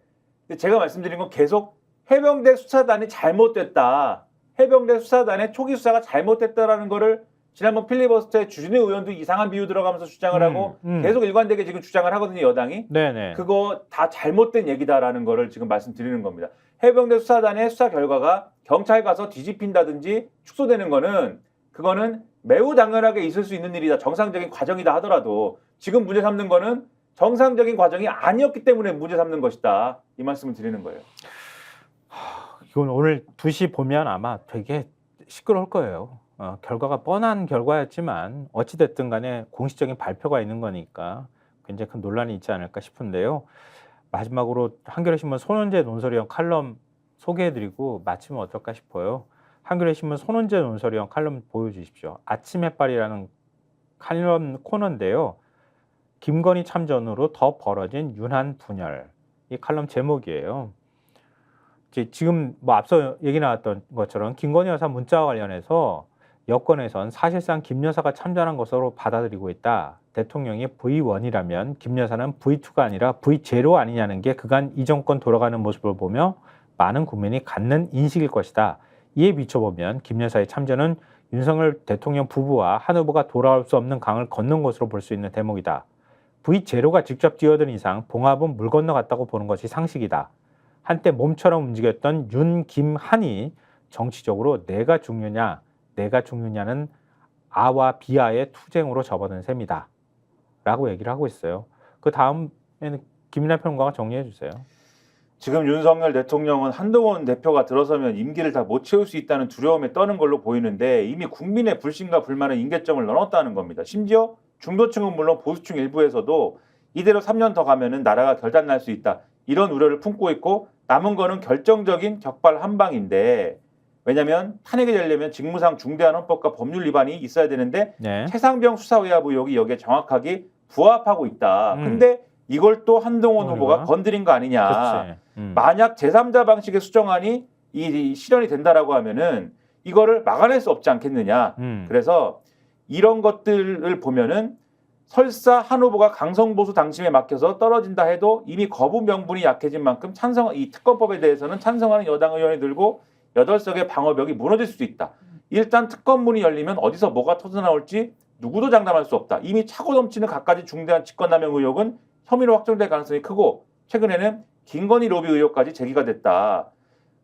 제가 말씀드린 건 계속 해병대 수사단이 잘못됐다. 해병대 수사단의 초기 수사가 잘못됐다라는 거를 지난번 필리버스터에 주진우 의원도 이상한 비유 들어가면서 주장을 하고 계속 일관되게 지금 주장을 하거든요. 여당이. 네네. 그거 다 잘못된 얘기다라는 거를 지금 말씀드리는 겁니다. 해병대 수사단의 수사 결과가 경찰 가서 뒤집힌다든지 축소되는 거는 그거는 매우 당연하게 있을 수 있는 일이다. 정상적인 과정이다 하더라도 지금 문제 삼는 거는 정상적인 과정이 아니었기 때문에 문제 삼는 것이다. 이 말씀을 드리는 거예요. 이건 오늘 2시 보면 아마 되게 시끄러울 거예요. 결과가 뻔한 결과였지만 어찌됐든 간에 공식적인 발표가 있는 거니까 굉장히 큰 논란이 있지 않을까 싶은데요. 마지막으로 한겨레신문 손원재 논설위원 칼럼 소개해드리고 마치면 어떨까 싶어요. 한겨레신문 손원재 논설위원 칼럼 보여주십시오. 아침 햇발이라는 칼럼 코너인데요. 김건희 참전으로 더 벌어진 윤한 분열. 이 칼럼 제목이에요. 지금 뭐 앞서 얘기 나왔던 것처럼 김건희 여사 문자와 관련해서 여권에선 사실상 김 여사가 참전한 것으로 받아들이고 있다. 대통령이 V1이라면 김 여사는 V2가 아니라 V0 아니냐는 게 그간 이 정권 돌아가는 모습을 보며 많은 국민이 갖는 인식일 것이다. 이에 비춰보면 김 여사의 참전은 윤석열 대통령 부부와 한 후보가 돌아올 수 없는 강을 건넌 것으로 볼 수 있는 대목이다. V0가 직접 뛰어든 이상 봉합은 물 건너갔다고 보는 것이 상식이다. 한때 몸처럼 움직였던 윤, 김, 한이 정치적으로 내가 중요냐는 아와 비아의 투쟁으로 접어든 셈이다. 라고 얘기를 하고 있어요. 그 다음에는 김이나 평론가가 정리해 주세요. 지금 윤석열 대통령은 한동훈 대표가 들어서면 임기를 다 못 채울 수 있다는 두려움에 떠는 걸로 보이는데 이미 국민의 불신과 불만은 임계점을 넘었다는 겁니다. 심지어 중도층은 물론 보수층 일부에서도 이대로 3년 더 가면은 나라가 결단날 수 있다. 이런 우려를 품고 있고 남은 거는 결정적인 격발 한 방인데 왜냐하면 탄핵이 되려면 직무상 중대한 헌법과 법률 위반이 있어야 되는데 네. 최상병 수사의혹 의혹이 여기에 정확하게 부합하고 있다. 근데 이걸 또 한동훈 후보가 건드린 거 아니냐. 만약 제3자 방식의 수정안이 이 실현이 된다라고 하면은 이거를 막아낼 수 없지 않겠느냐. 그래서 이런 것들을 보면은 설사 한 후보가 강성보수 당심에 막혀서 떨어진다 해도 이미 거부 명분이 약해진 만큼 이 특검법에 대해서는 찬성하는 여당 의원이 들고 8석의 방어벽이 무너질 수도 있다. 일단 특검문이 열리면 어디서 뭐가 터져나올지 누구도 장담할 수 없다. 이미 차고 넘치는 갖가지 중대한 직권남용 의혹은 혐의로 확정될 가능성이 크고 최근에는 김건희 로비 의혹까지 제기가 됐다.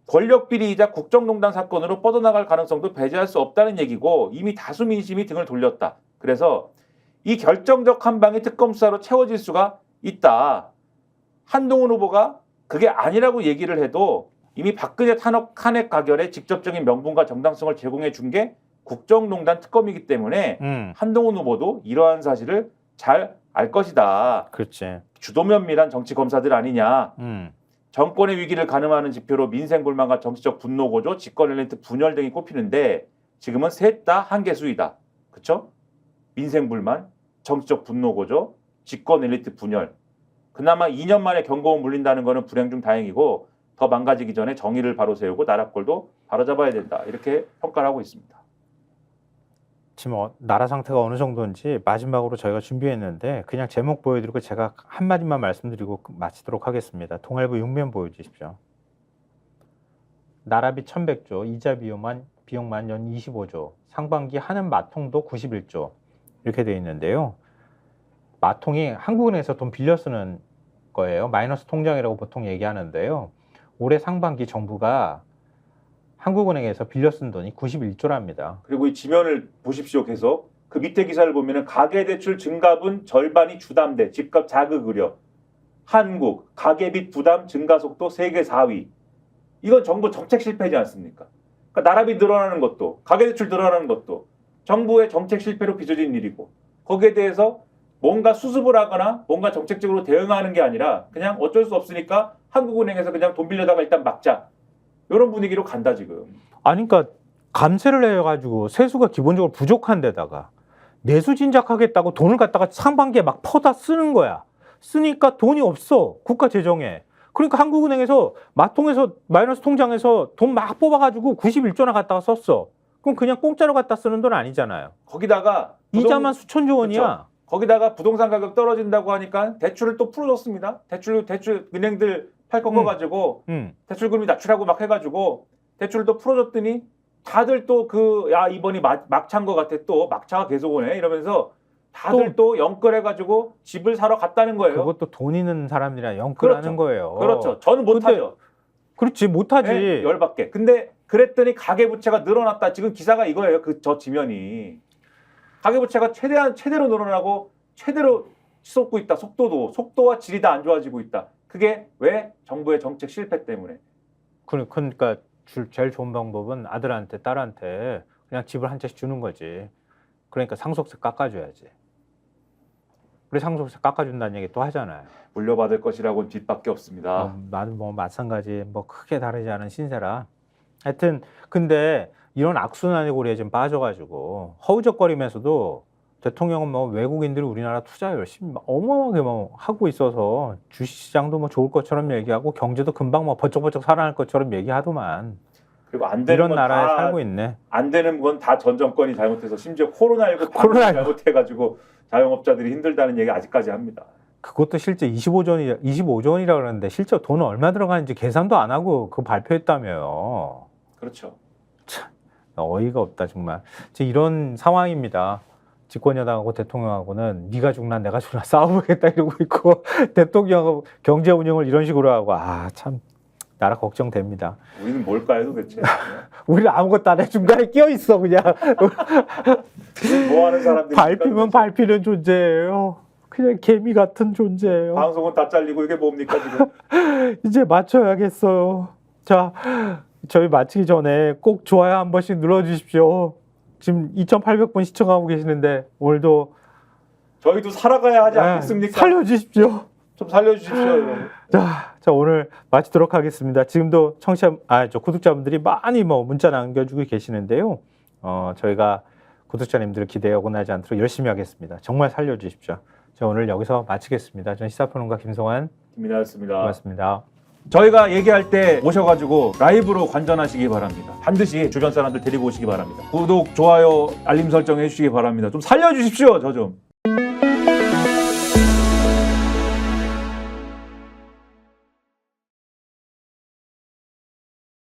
권력비리이자 국정농단 사건으로 뻗어나갈 가능성도 배제할 수 없다는 얘기고 이미 다수 민심이 등을 돌렸다. 그래서 이 결정적 한 방이 특검 수사로 채워질 수가 있다. 한동훈 후보가 그게 아니라고 얘기를 해도 이미 박근혜 탄핵 가결에 직접적인 명분과 정당성을 제공해 준 게 국정농단 특검이기 때문에 한동훈 후보도 이러한 사실을 잘 알 것이다. 그렇지. 주도면밀한 정치 검사들 아니냐. 정권의 위기를 가늠하는 지표로 민생 불만과 정치적 분노 고조, 집권 엘리트 분열 등이 꼽히는데 지금은 셋 다 한계수이다. 그렇죠? 민생 불만, 정치적 분노 고조, 집권 엘리트 분열. 그나마 2년 만에 경고음 물린다는 거는 불행 중 다행이고 더 망가지기 전에 정의를 바로 세우고 나라 꼴도 바로잡아야 된다. 이렇게 평가를 하고 있습니다. 지금 나라 상태가 어느 정도인지 마지막으로 저희가 준비했는데 그냥 제목 보여드리고 제가 한마디만 말씀드리고 마치도록 하겠습니다. 동아일보 6면 보여주십시오. 나라비 1100조, 이자 비용만 연 25조, 상반기 하는 마통도 91조 이렇게 되어 있는데요. 마통이 한국은행에서 돈 빌려 쓰는 거예요. 마이너스 통장이라고 보통 얘기하는데요. 올해 상반기 정부가 한국은행에서 빌려 쓴 돈이 91조랍니다. 그리고 이 지면을 보십시오. 계속 그 밑에 기사를 보면은 가계대출 증가분 절반이 주담대, 집값 자극 우려. 한국 가계빚 부담 증가 속도 세계 4위. 이건 정부 정책 실패지 않습니까? 그러니까 나라비 늘어나는 것도 가계대출 늘어나는 것도 정부의 정책 실패로 빚어진 일이고 거기에 대해서 뭔가 수습을 하거나 뭔가 정책적으로 대응하는 게 아니라 그냥 어쩔 수 없으니까 한국은행에서 그냥 돈 빌려다가 일단 막자. 이런 분위기로 간다 지금. 아니 그러니까 감세를 해가지고 세수가 기본적으로 부족한 데다가 내수 진작하겠다고 돈을 갖다가 상반기에 막 퍼다 쓰는 거야. 쓰니까 돈이 없어. 국가 재정에. 그러니까 한국은행에서 마통에서 마이너스 통장에서 돈 막 뽑아가지고 91조나 갖다가 썼어. 그럼 그냥 공짜로 갖다 쓰는 돈 아니잖아요. 거기다가 이자만 수천조 원이야. 그렇죠. 거기다가 부동산 가격 떨어진다고 하니까 대출을 또 풀어줬습니다. 대출 은행들 팔 꺾어가지고 대출 금리 낮추라고 막 해가지고 대출을 또 풀어줬더니 다들 또 이번이 막차인 것 같아. 또 막차가 계속 오네 이러면서 다들 또 영끌해가지고 집을 사러 갔다는 거예요. 그것도 돈 있는 사람들이랑 영끌하는 그렇죠. 거예요. 그렇죠. 저는 못하죠. 그렇지 못하지. 네, 열받게. 근데 그랬더니 가계부채가 늘어났다. 지금 기사가 이거예요. 저 지면이. 가계부채가 최대로 늘어나고 최대로 쏟고 있다. 속도와 질이 다 안 좋아지고 있다. 그게 왜? 정부의 정책 실패 때문에. 그러니까 제일 좋은 방법은 아들한테 딸한테 그냥 집을 한 채씩 주는 거지. 그러니까 상속세 깎아줘야지. 우리 상속세 깎아준다는 얘기 또 하잖아요. 물려받을 것이라고는 빚밖에 없습니다. 나는 뭐 마찬가지 크게 다르지 않은 신세라. 하여튼 근데 이런 악순환의 고리에 좀 빠져가지고 허우적거리면서도 대통령은 외국인들이 우리나라 투자 열심히 어마어마하게 하고 있어서 주식시장도 좋을 것처럼 얘기하고 경제도 금방 버쩍버쩍 살아날 것처럼 얘기하더만. 그리고 안 되는 이런 건 나라에 다 살고 있네. 안 되는 건 다 전 정권이 잘못해서 심지어 코로나19 잘못해가지고 자영업자들이 힘들다는 얘기 아직까지 합니다. 그것도 실제 25조원이라 그러는데 실제 돈은 얼마 들어가는지 계산도 안 하고 그거 발표했다며요. 그렇죠. 어이가 없다 정말. 지금 이런 상황입니다. 집권여당하고 대통령하고는 네가 죽나 내가 죽나 싸워보겠다 이러고 있고 대통령하고 경제 운영을 이런 식으로 하고 참 나라 걱정됩니다. 우리는 뭘까요 도대체? 우리는 아무것도 안 해. 중간에 끼어 있어 그냥. 뭐 하는 사람들이 밟히면 밟히는 존재예요. 그냥 개미 같은 존재예요. 방송은 다 잘리고 이게 뭡니까 지금? 이제 맞춰야겠어요. 자, 저희 마치기 전에 꼭 좋아요 한 번씩 눌러주십시오. 지금 2,800분 시청하고 계시는데 오늘도 저희도 살아가야 하지 않겠습니까? 살려주십시오. 좀 살려주십시오. 여러분. 자 오늘 마치도록 하겠습니다. 지금도 구독자분들이 많이 문자 남겨주고 계시는데요. 저희가 구독자님들 기대에 어긋나지 않도록 열심히 하겠습니다. 정말 살려주십시오. 자 오늘 여기서 마치겠습니다. 전 시사평론가 김성환 김민아였습니다. 고맙습니다. 저희가 얘기할 때 오셔가지고 라이브로 관전하시기 바랍니다. 반드시 주변 사람들 데리고 오시기 바랍니다. 구독, 좋아요, 알림 설정 해주시기 바랍니다. 좀 살려주십시오, 저 좀.